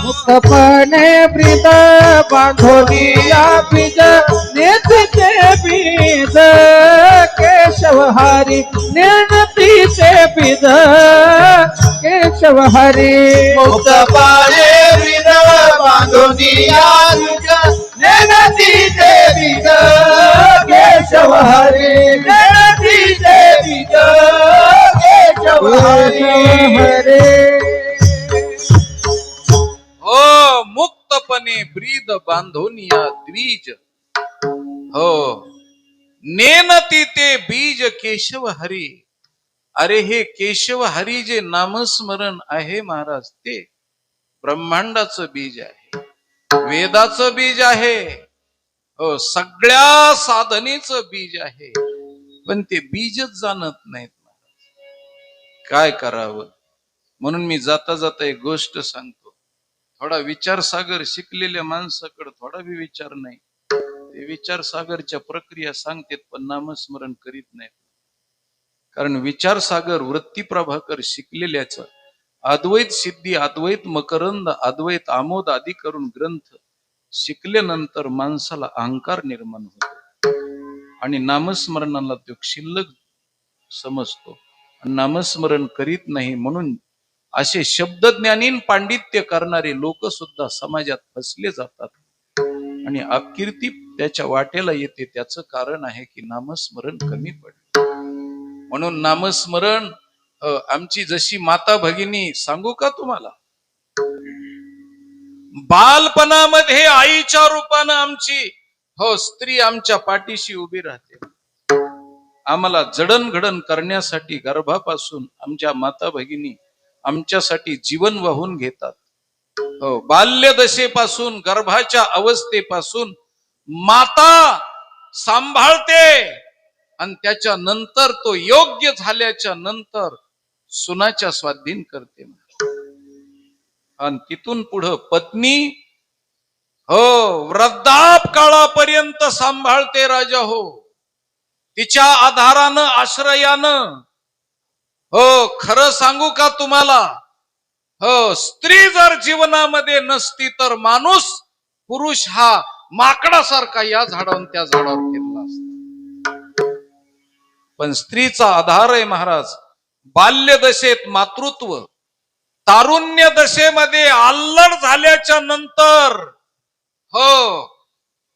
[SPEAKER 2] मुक्तपणे प्रीत बांधोनिया बीज नेतचे बीज
[SPEAKER 5] हरी निर्णतीचे बीज केशव हरी
[SPEAKER 2] मुक्त पाये विद बांधुनिया तुझ नेनतीचे बीज केशव हरी नेनतीचे बीज केशव हरी
[SPEAKER 1] हो मुक्तपणे ब्रीद बांधून या द्विज हो नेनती ते बीज केशव हरी. अरे हे केशव हरी जे नामस्मरण आहे महाराज ते ब्रह्मांडाचं बीज आहे, वेदाचं बीज आहे, हो सगळ्या साधनेचं बीज आहे. पण ते बीजच जाणत नाहीत महाराज, काय करावं. म्हणून मी जाता जाता एक गोष्ट सांगतो. थोडा विचारसागर शिकलेल्या माणसाकडे थोडा बी विचार नाही, ते विचारसागरच्या प्रक्रिया सांगतात पण नामस्मरण करीत नाहीत. कारण विचारसागर वृत्ती प्रभाकर शिकलेल्याच अद्वैत सिद्धी, अद्वैत मकरंद, अद्वैत आमोद आदी करून ग्रंथ शिकल्यानंतर माणसाला अहंकार निर्माण होतो आणि नामस्मरणाला तो शिल्लक समजतो, नामस्मरण करीत नाही. म्हणून असे शब्दज्ञानीन पांडित्य करणारे लोक सुद्धा समाजात फसले जातात आणि अपकीर्ती त्याच्या वाटेला येते. त्याचं कारण आहे की नामस्मरण कमी पडले. म्हणून नामस्मरण आमची जशी माता भगिनी सांगू का तुम्हाला, बालपणामध्ये आईच्या रूपानं आमची हो स्त्री आमच्या पाठीशी उभी राहते. आम्हाला जडणघडण करण्यासाठी गर्भापासून आमच्या माता भगिनी आमच्यासाठी जीवन वाहून घेतात. हो बाल्यदशेपासून गर्भाच्या अवस्थेपासून माता सांभाळते आणि त्याच्या नंतर तो योग्य झाल्याच्या नंतर सुनाच्या स्वाधीन करते. आणि तिथून पुढं पत्नी हो वृद्धाप काळापर्यंत सांभाळते राजा हो. तिच्या आधारानं आश्रयानं हो खरं सांगू का तुम्हाला, हो स्त्री जर जीवनामध्ये नसती तर माणूस पुरुष हा माकडासारखा या झाडावरून त्या झाडावर फिरला असता. पण स्त्रीचा आधार आहे महाराज. बाल्य दशेत मातृत्व, तारुण्य दशेमध्ये अल्लड झाल्याच्या नंतर हो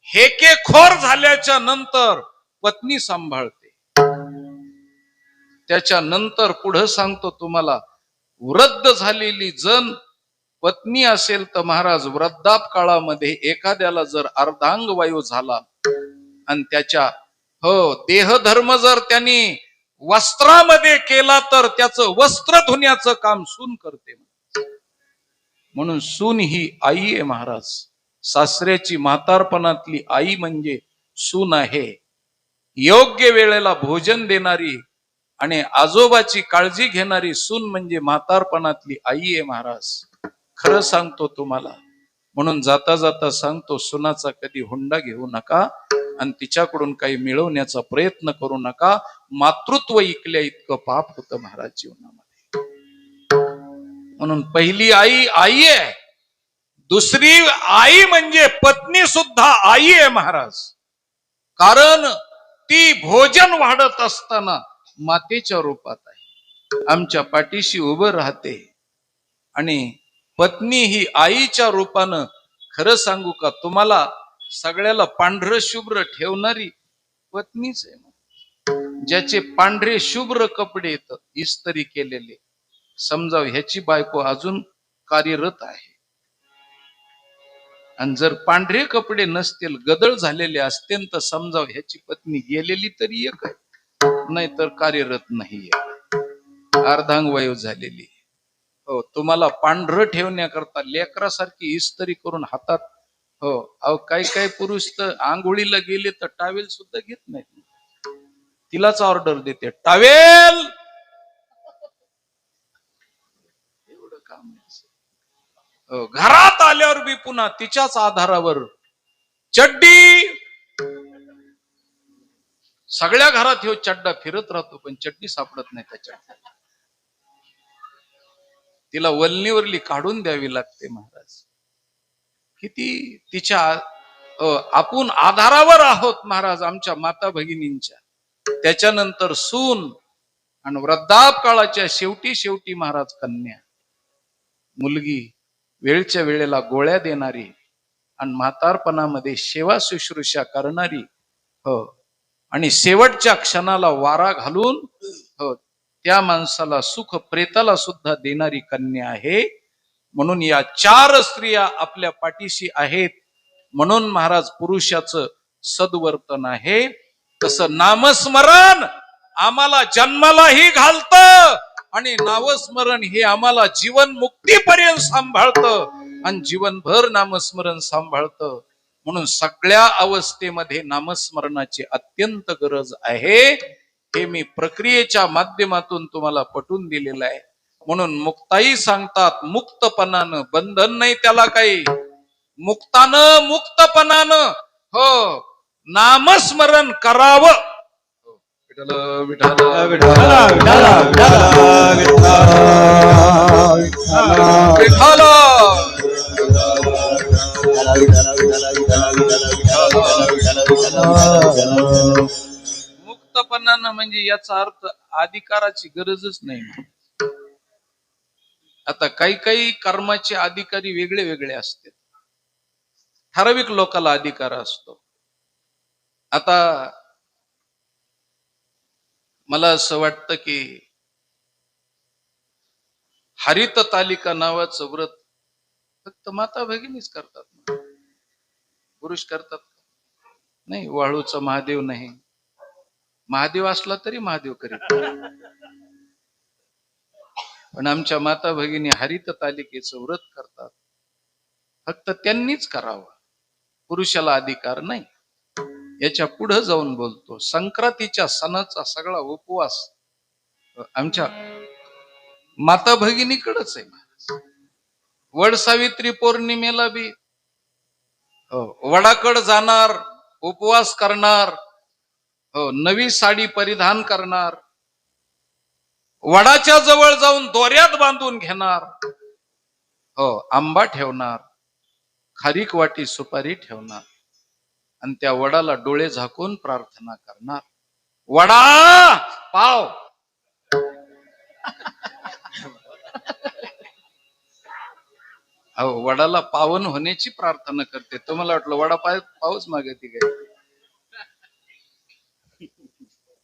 [SPEAKER 1] हेकेखोर झाल्याच्या नंतर पत्नी सांभाळते. त्याच्यानंतर पुढे सांगतो तुम्हाला, वृद्ध झालेली जण पत्नी असेल तर महाराज वृद्धाप काळामध्ये एखाद्याला जर अर्धांग वायू झाला आणि त्याच्या हो देहधर्म जर त्यांनी वस्त्रामध्ये केला तर त्याचं वस्त्र धुण्याचं काम सून करते. म्हणून सून ही आई आहे महाराज. सासऱ्याची म्हातारपणातली आई म्हणजे सून आहे. योग्य वेळेला भोजन देणारी आणि आजोबाची काळजी घेणारी सून म्हणजे म्हातारपणातली आई आहे महाराज. खरं सांगतो तुम्हाला. म्हणून जाता जाता सांगतो, सुनाचा कधी हुंडा घेऊ नका आणि तिच्याकडून काही मिळवण्याचा प्रयत्न करू नका. मातृत्व इकल्या इतकं पाप होतं महाराज जीवनामध्ये. म्हणून पहिली आई आई आहे, दुसरी आई म्हणजे पत्नी सुद्धा आई आहे महाराज. कारण ती भोजन वाढत असताना मातेच्या रूपात आहे, आमच्या पाठीशी उभं राहते. आणि पत्नी ही आईच्या रूपानं खरं सांगू का तुम्हाला, सगळ्याला पांढरं शुभ्र ठेवणारी पत्नीच आहे. ज्याचे पांढरे शुभ्र कपडे येतात इस्त्री केलेले, समजाव ह्याची बायको अजून कार्यरत आहे. आणि जर पांढरे कपडे नसतील, गदळ झालेले असतील तर समजाव ह्याची पत्नी गेलेली तरी एक आहे, नाहीतर कार्यरत नाहीये, अर्धांगवायू झालेली. हो तुम्हाला पांढरं ठेवण्याकरता लेकरासारखी इस्त्री करून हातात हो अहो काही काही पुरुष तर आंघोळीला गेले तर टावेल सुद्धा घेत नाहीत, तिलाच ऑर्डर देते टावेल. एवढं काम हो, घरात आल्यावर बी पुन्हा तिच्याच आधारावर चड्डी. सगळ्या घरात ह्यो चड्डा फिरत राहतो पण चड्डी सापडत नाही त्याच्या. तिला वलनीवरली काढून द्यावी लागते महाराज. किती तिच्या आपण आधारावर आहोत महाराज आमच्या माता भगिनींच्या. त्याच्यानंतर सून आणि वृद्धापकाळाच्या शेवटी महाराज कन्या, मुलगी वेळच्या वेळेला गोळ्या देणारी आणि म्हातारपणामध्ये सेवा शुश्रूषा करणारी, हो, आणि शेवटच्या क्षणाला वारा घालून, हो, त्या माणसाला सुख प्रेताला सुद्धा देणारी कन्या आहे. म्हणून या 4 स्त्रिया आपल्या पाठीशी आहेत. म्हणून महाराज पुरुषाचं सद्वर्तन आहे. तसं नामस्मरण आम्हाला जन्मालाही घालतं आणि नामस्मरण हे आम्हाला जीवन मुक्तीपर्यंत सांभाळतं आणि जीवनभर नामस्मरण सांभाळतं. म्हणून सगळ्या अवस्थेमध्ये नामस्मरणाची अत्यंत गरज आहे. हे मी प्रक्रियेच्या माध्यमातून तुम्हाला पटवून दिलेलं आहे. म्हणून मुक्ताई सांगतात, मुक्तपणानं, बंधन नाही त्याला काही, मुक्तानं मुक्तपणानं, हो, नामस्मरण करावं. विठ्ठल विठ्ठल विठ्ठल मुक्तपणानं म्हणजे याचा अर्थ अधिकाराची गरजच नाही. आता काही कर्माचे अधिकारी वेगळे वेगळे असतात. ठराविक लोकांना अधिकार असतो. आता मला असं वाटतं की हरित तालिका नावाचं व्रत फक्त माता भगिनीच करतात, पुरुष करतात नाही. वाळूचा महादेव नाही, महादेव असला तरी महादेव करीत, पण आमच्या माता भगिनी हरित तालिकेचं व्रत करतात. फक्त त्यांनीच करावं, पुरुषाला अधिकार नाही. याच्या पुढे जाऊन बोलतो, संक्रांतीच्या सणाचा सगळा उपवास आमच्या माता भगिनीकडेच आहे. वड सावित्री पौर्णिमेला बी वडाकड जाणार, उपवास करणार, हो, नवी साडी परिधान करणार, वडाच्या जवळ जाऊन दोऱ्यात बांधून घेणार, हो, आंबा ठेवणार, खारीक वाटी सुपारी ठेवणार आणि त्या वडाला डोळे झाकून प्रार्थना करणार, वडा पाव. अहो, वडाला पावन होण्याची प्रार्थना करते. तुम्हाला वाटलं वडा पाऊस मागते काय?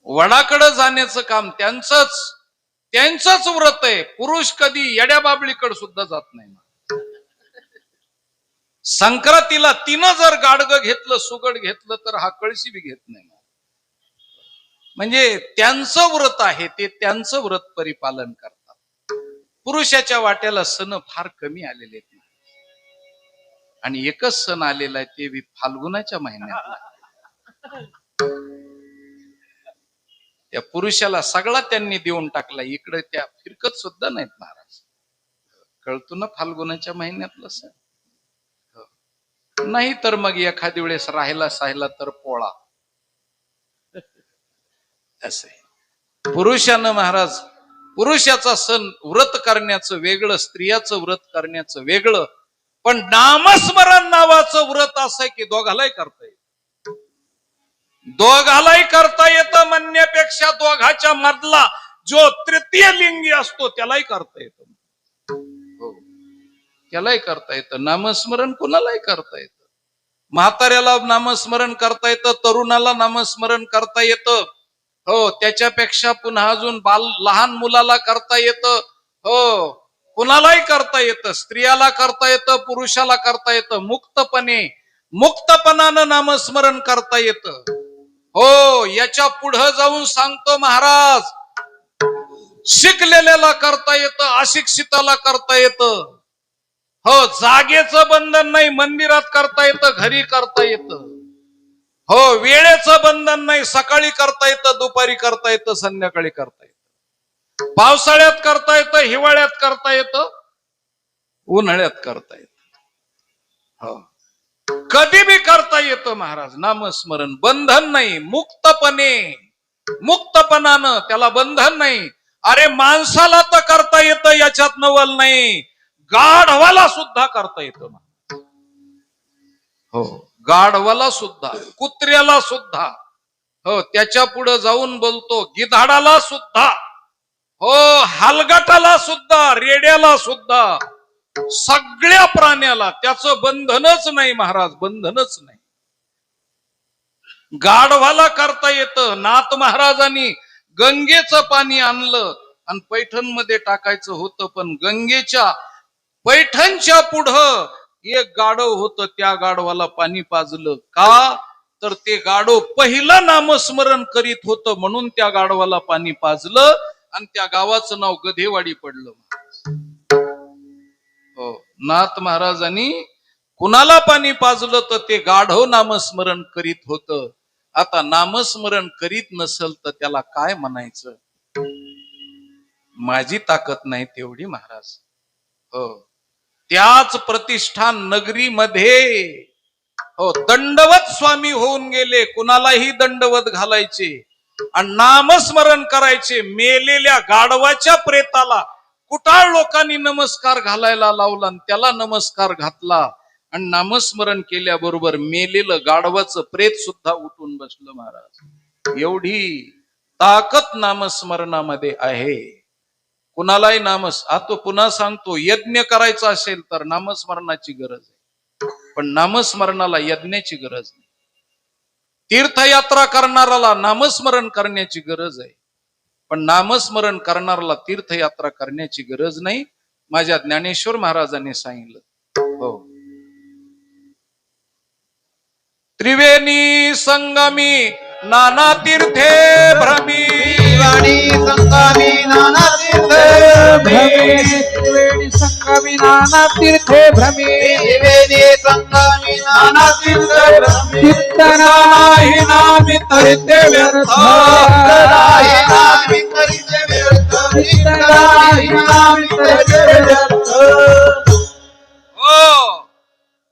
[SPEAKER 1] वडाकडे जाण्याचं काम त्यांचंच व्रत आहे. पुरुष कधी येड्या बाबळीकडे सुद्धा जात नाही. संक्रांतीला तिनं जर गाडगं घेतलं, सुगड घेतलं, तर हा कळशी बी घेत नाही. म्हणजे त्यांचं व्रत आहे, ते त्यांचं व्रत परिपालन करतात. पुरुषाच्या वाट्याला सण फार कमी आलेले आहेत आणि एकच सण आलेला आहे, ते बी फाल्गुनाच्या महिन्यात. त्या पुरुषाला सगळा त्यांनी देऊन टाकला, इकडे त्या फिरकत सुद्धा नाहीत महाराज. कळतो ना फाल्गुनाच्या महिन्यातलं सण. नाही तर मग एखाद्या वेळेस राहिला साहिला तर पोळा. असे पुरुषानं महाराज, पुरुषाचा सण व्रत करण्याचं वेगळं, स्त्रियाचं व्रत करण्याचं वेगळं. पण नामस्मरण नावाचं व्रत असं आहे की दोघालाही करता येतं. दोघालाही करता येतं म्हणण्यापेक्षा दोघाच्या मधला जो तृतीय लिंगी असतो त्यालाही करता येतं. हो, त्यालाही करता येतं. नामस्मरण कुणालाही करता येतं. म्हाताऱ्याला नामस्मरण करता येतं, तरुणाला नामस्मरण करता येतं. हो, त्याच्यापेक्षा पुन्हा अजून लहान मुलाला करता येतं. हो, कुणालाही करता येतं. स्त्रियाला करता येतं, पुरुषाला करता येतं. मुक्तपणानं नामस्मरण करता येतं. हो, याच्या पुढे जाऊन सांगतो महाराज, शिकलेल्याला करता येतं, अशिक्षिताला करता येतं. हो, जागेचं बंधन नाही, मंदिरात करता येतं, घरी करता येतं. हो, वेळेचं बंधन नाही, सकाळी करता येतं, दुपारी करता येतं, संध्याकाळी करता येतं. पावसाळ्यात करता येतं, हिवाळ्यात करता येतं, उन्हाळ्यात करता येतं. हो, कधी बी करता येतं महाराज नामस्मरण. बंधन नाही, मुक्तपणानं, त्याला बंधन नाही. अरे माणसाला तर करता येतं, याच्यात नवल नाही. गाढवाला सुद्धा करता येतं. हो, गाढवाला सुद्धा, कुत्र्याला सुद्धा. हो, त्याच्या पुढे जाऊन बोलतो गिधाडाला सुद्धा, हो हलगटाला सुद्धा, रेड्याला सुद्धा, सगळ्या प्राण्याला त्याचं बंधनच नाही महाराज, बंधनच नाही. गाढवाला करता येतं. नाथ महाराजांनी गंगेचं पाणी आणलं आणि पैठणमध्ये टाकायचं होतं, पण गंगेच्या पैठणच्या पुढं एक गाढव होतं, त्या गाढवाला पाणी पाजलं. का तर ते गाढव पहिलं नामस्मरण करीत होतं, म्हणून त्या गाढवाला पाणी पाजलं आणि त्या गावाचं नाव गधेवाडी पडलं. हो, नाथ महाराजांनी कुणाला पाणी पाजलं तर ते गाढव नामस्मरण करीत होतं. आता नामस्मरण करीत नसल तर त्याला काय म्हणायचं? माझी ताकद नाही तेवढी महाराज. हो, त्याच प्रतिष्ठान नगरीमध्ये हो दंडवत स्वामी होऊन गेले. कुणालाही दंडवत घालायचे आणि नामस्मरण करायचे. मेलेल्या गाढवाच्या प्रेताला कुटाळ लोकांनी नमस्कार घालायला लावला आणि त्याला नमस्कार घातला आणि नामस्मरण केल्याबरोबर मेलेलं गाढवाचं प्रेत सुद्धा उठून बसलं महाराज. एवढी ताकद नामस्मरणामध्ये आहे. कुणालाही आता पुन्हा सांगतो, यज्ञ करायचा असेल तर नामस्मरणाची गरज आहे, पण नामस्मरणाला यज्ञाची गरज नाही. तीर्थयात्रा करणाराला नामस्मरण करण्याची गरज आहे, पण नामस्मरण करणाराला तीर्थयात्रा करण्याची गरज नाही. माझ्या ज्ञानेश्वर महाराजांनी सांगितलं. हो, त्रिवेणी संगमी नाना तीर्थे भ्रमी,
[SPEAKER 2] संगमी नाना तीर्थे भ्रमी,
[SPEAKER 5] त्रिवेणी संगमी नाना तीर्थे भ्रमी,
[SPEAKER 2] त्रिवेणी संगमी नाना तीर्थे भ्रमी,
[SPEAKER 5] चित्तनाहि नामी तरिते व्यर्थ,
[SPEAKER 2] चित्तनाहि नामी तरिते व्यर्थ, चित्तनाहि नामी तरिते व्यर्थ.
[SPEAKER 1] हो,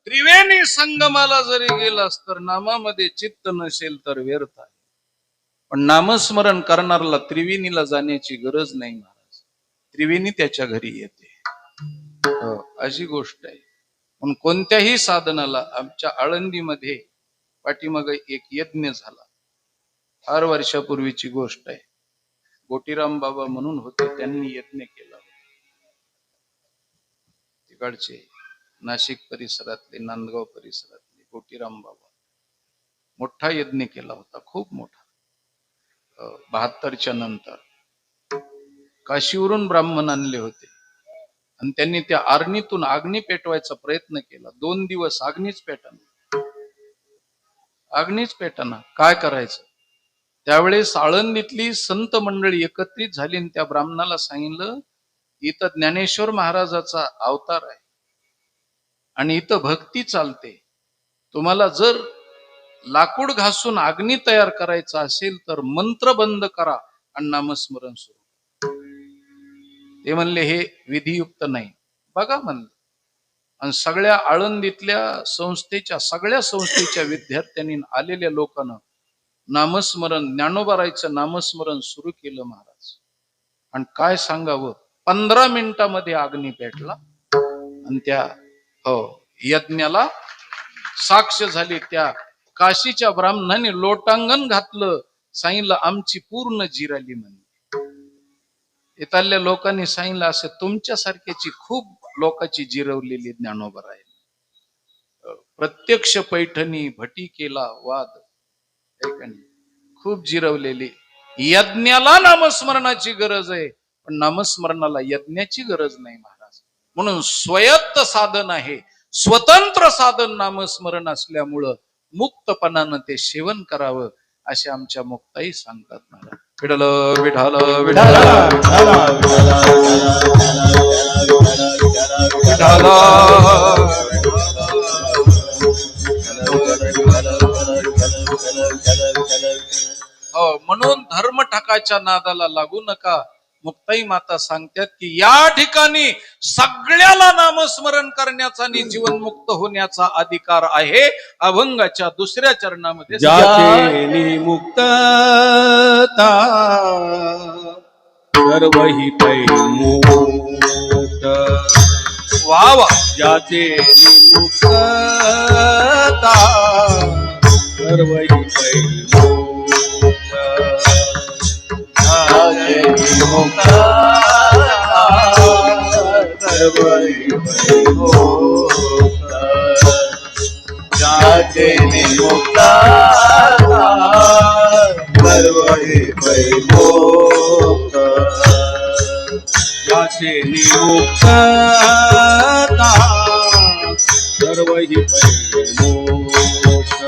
[SPEAKER 1] त्रिवेणी संगमाला जरी गेलास तर नामामध्ये चित्त नसेल तर व्यर्थ आहे. पण नामस्मरण करणाऱ्याला त्रिवेणीला जाण्याची गरज नाही महाराज. त्रिवेणी त्याच्या घरी येते. हो, अशी गोष्ट आहे. पण कोणत्याही साधनाला, आमच्या आळंदीमध्ये पाठीमागे एक यज्ञ झाला, फार वर्षापूर्वीची गोष्ट आहे. गोटीराम बाबा म्हणून होते, त्यांनी यज्ञ केला. तिकडचे नाशिक परिसरातले, नांदगाव परिसरातले गोटीराम बाबा मोठा यज्ञ केला होता, खूप मोठा. 72च्या नंतर काशीवरून ब्राह्मण आणले होते आणि त्यांनी त्या आरणीतून अग्नी पेटवायचा प्रयत्न केला. 2 दिवस अग्नीच पेटाना. काय करायचं? त्यावेळेस आळंदीतली संत मंडळी एकत्रित झाली आणि त्या ब्राह्मणाला सांगितलं, इथं ज्ञानेश्वर महाराजाचा अवतार आहे आणि इथं भक्ती चालते. तुम्हाला जर लाकूड घासून अग्नी तयार करायचा असेल तर मंत्र बंद करा आणि नामस्मरण सुरू. ते म्हणले हे विधियुक्त नाही. बघा म्हणलं. आणि सगळ्या आळंदीतल्या सगळ्या संस्थेच्या विद्यार्थ्यांनी, आलेल्या लोकांना नामस्मरण, ज्ञानोबारायचं नामस्मरण सुरू केलं महाराज. आणि काय सांगावं, 15 मिनिटामध्ये अग्नी पेटला आणि त्या यज्ञाला साक्ष झाली. त्या काशीच्या ब्राह्मणाने लोटांगण घातलं, सांगितलं आमची पूर्ण जिराली म्हणजे. इथल्या लोकांनी सांगितलं असं तुमच्यासारख्याची खूप लोकांची जिरवलेली ज्ञानोबा राहील. प्रत्यक्ष पैठणी भटी केला वाद, खूप जिरवलेली. यज्ञाला नामस्मरणाची गरज आहे, पण नामस्मरणाला यज्ञाची गरज नाही महाराज. म्हणून स्वयत्त साधन आहे, स्वतंत्र साधन नामस्मरण असल्यामुळं मुक्तपणानं ते सेवन करावं असे आमच्या मुक्ताई सांगतात महाराज. विठ्ठल विठ्ठल विठ्ठल म्हणून धर्म ठकाच्या नादाला लागू नका. मुक्ताई माता सांगतात की या ठिकाणी सगळ्याला नामस्मरण करण्याचा आणि जीवनमुक्त होण्याचा अधिकार आहे. अभंगाच्या 2ऱ्या चरणामध्ये
[SPEAKER 3] ज्याचे मुक्तता सर्वही मुक्त,
[SPEAKER 1] वा वा,
[SPEAKER 3] ज्याचे मुक्तता सर्वही मुक्त,
[SPEAKER 2] मुक्ता सर्व मुक्ता ज्याचे मुक्ता सर्व मुक्ता
[SPEAKER 3] याचे निमुक्तता सर्व हि मोक्ष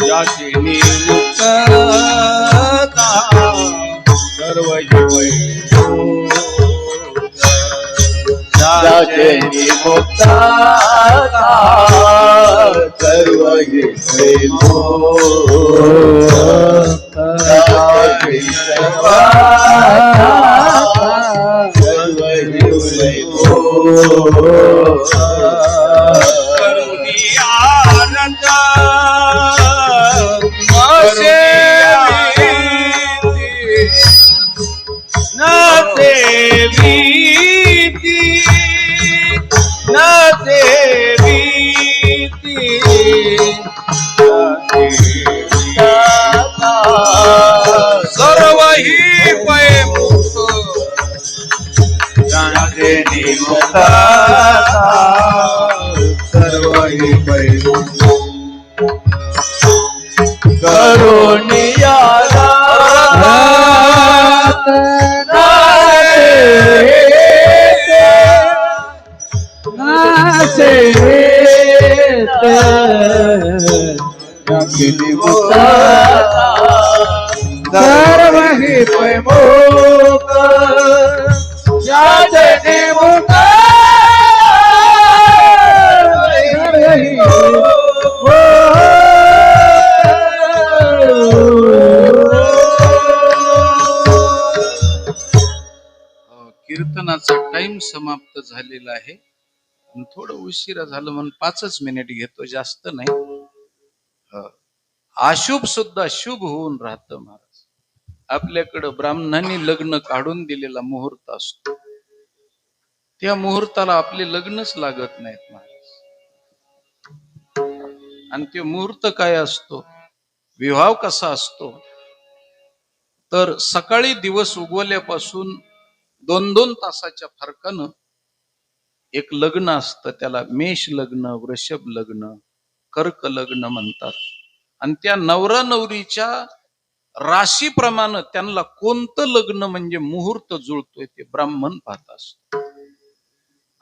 [SPEAKER 3] याचे निमुक्तता सर्व हि
[SPEAKER 2] ज्याचे मुक्ता सर्व
[SPEAKER 3] करुणियानंद नसे भीती नसे भीती सर्व हि मुक्त
[SPEAKER 2] ज्याचे मुक्ता सर्व करुणियाला सर्व हि मोक्ष ज्याचे मुक्ता
[SPEAKER 1] कीर्तनाचा टाइम समाप्त झालेला आहे. थोडं उशिरा झालं म्हणून 5 मिनिट घेतो, जास्त नाही. अशुभ सुद्धा शुभ होऊन राहतं महाराज. आपल्याकडं ब्राह्मणांनी लग्न काढून दिलेला मुहूर्त असतो, त्या मुहूर्ताला आपले लग्नच लागत नाहीत महाराज. आणि ते मुहूर्त काय असतो, विवाह कसा असतो, तर सकाळी दिवस उगवल्यापासून 2-2 तासाच्या फरकानं एक लग्न असतं. त्याला मेष लग्न, वृषभ लग्न, कर्क लग्न म्हणतात. आणि त्या नवरा नवरीच्या राशीप्रमाणे त्यांना कोणतं लग्न म्हणजे मुहूर्त जुळतोय ते ब्राह्मण पाहत असतो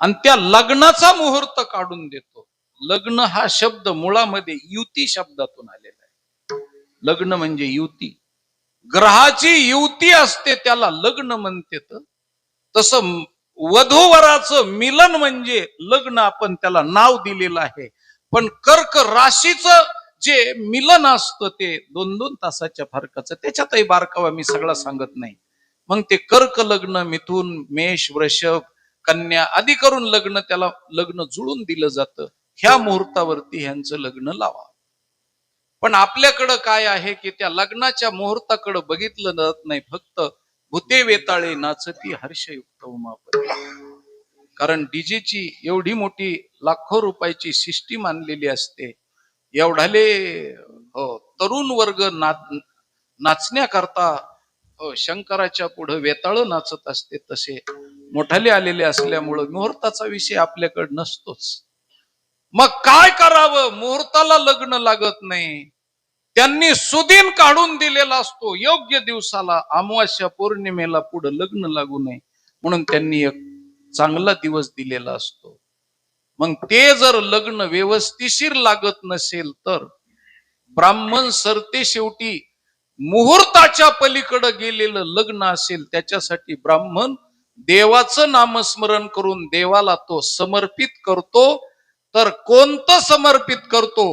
[SPEAKER 1] आणि त्या लग्नाचा मुहूर्त काढून देतो. लग्न हा शब्द मुळामध्ये युती शब्दातून आलेला आहे. लग्न म्हणजे युती, ग्रहाची युती असते त्याला लग्न म्हणते. तसं वधूवराचं मिलन म्हणजे लग्न, आपण त्याला नाव दिलेलं आहे. पण कर्क राशीचं जे मिलन असतं ते 2-2 तासाच्या फरकाचं, त्याच्यातही बारकावा मी सगळा सांगत नाही. मग ते कर्क लग्न, मिथुन, मेष, वृषभ, कन्या आदी करून लग्न, त्याला लग्न जुळून दिलं जातं. ह्या मुहूर्तावरती ह्यांचं लग्न लावा. पण आपल्याकडं काय आहे की त्या लग्नाच्या मुहूर्ताकडे बघितलं जात नाही. फक्त भूते वेताळे नाचती हर्षयुक्त उमापती. कारण डीजेची एवढी मोठी लाखो रुपयाची सिस्टीम आणलेली असते. एवढाले तरुण वर्ग नाचण्याकरता शंकराच्या पुढे वेताळ नाचत असते. तसे मोठाले आलेले असल्यामुळं मुहूर्ताचा विषय आपल्याकडे नसतोच. मग काय करावं, मुहूर्ताला लग्न लागत नाही. त्यांनी सुदिन काढून दिलेला असतो, योग्य दिवसाला, अमावास्या पौर्णिमेला पुढे लग्न लागू नये म्हणून त्यांनी एक चांगला दिवस दिलेला असतो. मग ते जर लग्न व्यवस्थिशीर लागत नसेल तर ब्राह्मण सरते शेवटी मुहूर्ताच्या पलीकडे गेलेलं लग्न असेल त्याच्यासाठी ब्राह्मण देवाचं नामस्मरण करून देवाला तो समर्पित करतो. तर कोणतं समर्पित करतो,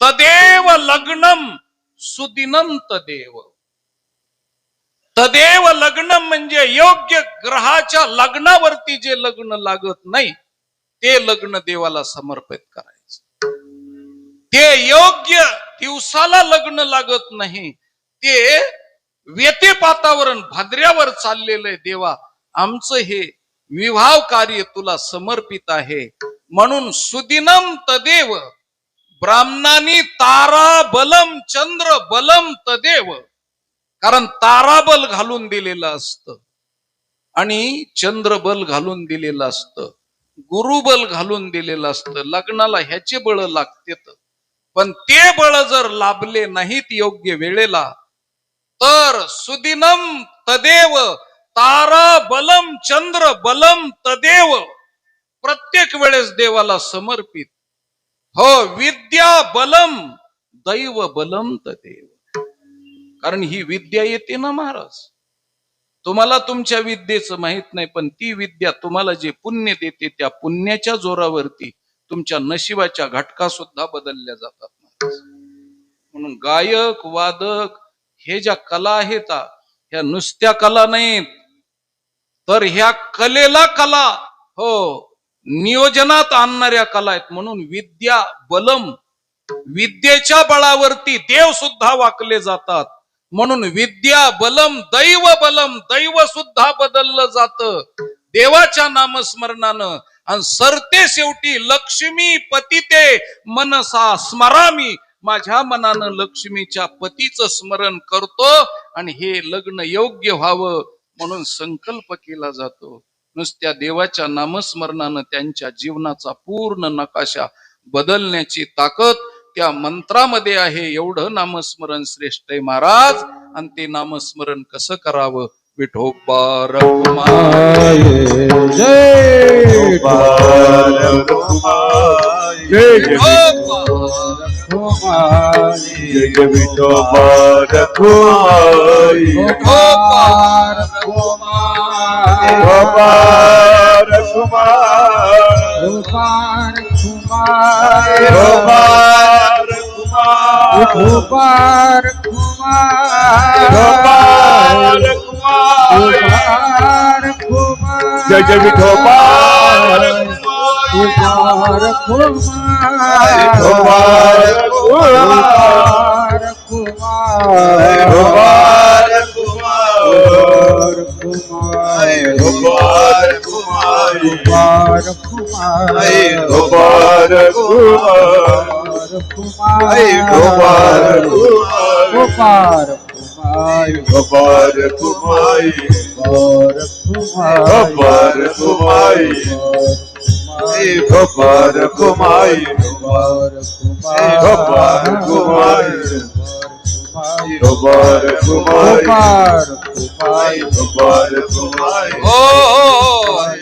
[SPEAKER 1] तदेव लग्नम सुदिनं तदेव. तदेव लग्नम म्हणजे योग्य ग्रहाच्या लग्नावरती जे लग्न लागत नाही ते लग्न देवाला समर्पित करायचं. ते योग्य दिवसाला लग्न लागत नाही, ते व्यतिपातावरून भाद्र्यावर चाललेलं आहे. देवा, आमचं हे विवाह कार्य तुला समर्पित आहे म्हणून सुदिनम तदेव. ब्राह्मणांनी तारा बलम चंद्र बलम तदेव, कारण ताराबल घालून दिलेलं असतं आणि चंद्रबल घालून दिलेलं असतं, गुरुबल घालून दिलेलं असतं. लग्नाला ह्याचे बळ लागतेत, पण ते बळ जर लाभले नाहीत योग्य वेळेला तर सुदिनम तदेव तारा बलम चंद्र बलम तदेव, प्रत्येक वेळेस देवाला समर्पित. हो, विद्या बलम दैव बलम तदेव. कारण ही विद्या येते ना महाराज, तुम्हाला तुमच्या विद्येचं माहित नाही, पण ती विद्या तुम्हाला जे पुण्य देते त्या पुण्याच्या जोरावरती तुमच्या नशिबाच्या घटका सुद्धा बदलल्या जातात महाराज. म्हणून गायक वादक हे ज्या कला आहेत ह्या नुसत्या कला नाहीत, तर ह्या कलेला कला हो नियोजनात आणणाऱ्या कला आहेत. म्हणून विद्या बलम, विद्येच्या बळावरती देव सुद्धा वाकले जातात. म्हणून विद्या बलम दैव बलम, दैव सुद्धा बदललं जातं देवाच्या नामस्मरणानं. आणि सरते शेवटी लक्ष्मी पतिते मनसा स्मरामी, माझ्या मनानं लक्ष्मीच्या पतीचं स्मरण करतो आणि हे लग्न योग्य व्हावं म्हणून संकल्प केला जातो. नुसत्या देवाच्या नामस्मरणानं त्यांच्या जीवनाचा पूर्ण नकाशा बदलण्याची ताकद त्या मंत्रामध्ये आहे. एवढं नामस्मरण श्रेष्ठ आहे महाराज. आणि ते नामस्मरण कसं करावं? विठोबा रखुमाई
[SPEAKER 2] जय जय विठोबा रखुमाई, विठोबा जय जय विठोबा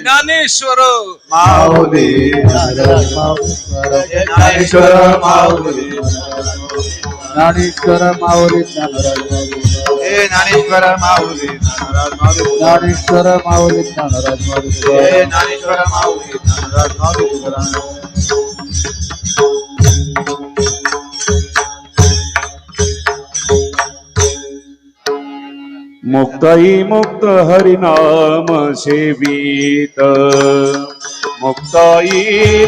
[SPEAKER 1] ज्ञानेश्वर
[SPEAKER 2] माऊली, ज्ञानेश्वर माऊली, ज्ञानेश्वर माऊली, ज्ञानेश्वर माऊली, ज्ञानेश्वर माऊली, ज्ञानेश्वर माऊली, मुक्ताई मुक्त हरिनाम सेवित, मुक्ताई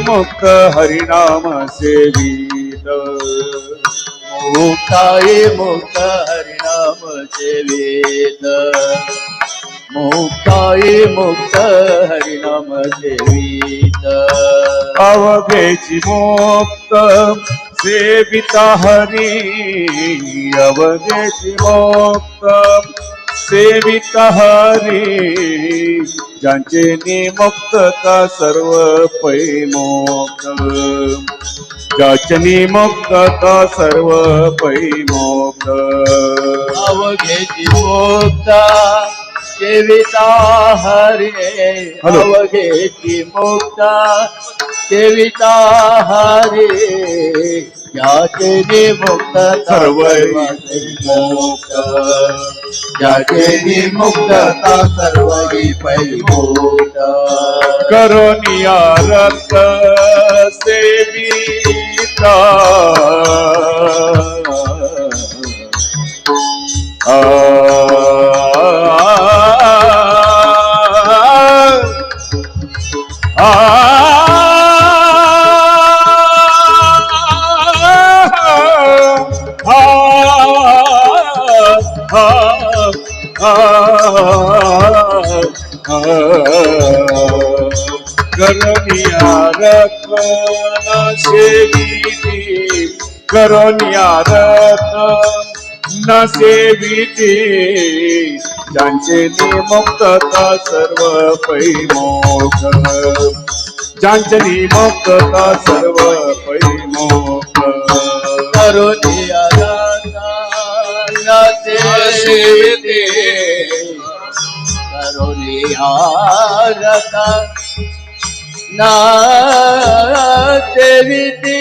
[SPEAKER 2] मुक्त हरिनाम सेवित, मुक्ताई मुक्त हरिनाम सेवित, मुक्ताई मुक्त हरिनाम सेवित, अवघेची मुक्त सेविता हरी, अवघेची मुक्त सेविता हरी, ज्यांचे निमुक्तता सर्व पै मोक्ष, ज्याचे निमुक्तता सर्व पै मोक्ष, अवघेची मुक्ता सेविता हरी, अवघेची मुक्ता सेविता हरी, ज्याचे निमुक्त सर्व मोक्ष, ज्याचे निमुक्तता सर्व पै मोक्ष, करोनिया रक्त सेविता, करोनिया रत्न सेविती, करोनिया रत्न
[SPEAKER 3] न सेविते ज्यांचे निमुक्तता सर्व पैमोक्ष ज्यांचे निमुक्तता सर्व पैमोक्ष
[SPEAKER 2] करुणिया
[SPEAKER 1] सेविते
[SPEAKER 2] करुणिया ना सेविते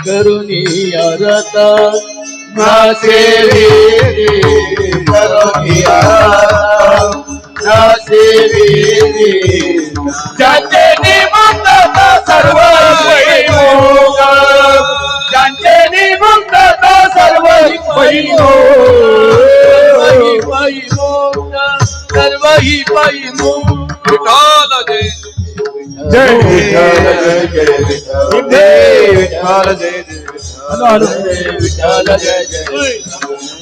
[SPEAKER 2] करुणिया रता ना सेविते करुणिया ना सेविते
[SPEAKER 3] ज्यांचे निमुक्तता सर्व पैमोक्ष ज्यांचे निमुक्तता सर्व पैमोक्ष
[SPEAKER 2] सर्व ही पैमोक्ष
[SPEAKER 1] विठाल जय
[SPEAKER 3] जय विठ्ठल जय विठ्ठल जय विठ्ठल जय
[SPEAKER 2] विठ्ठल जय जय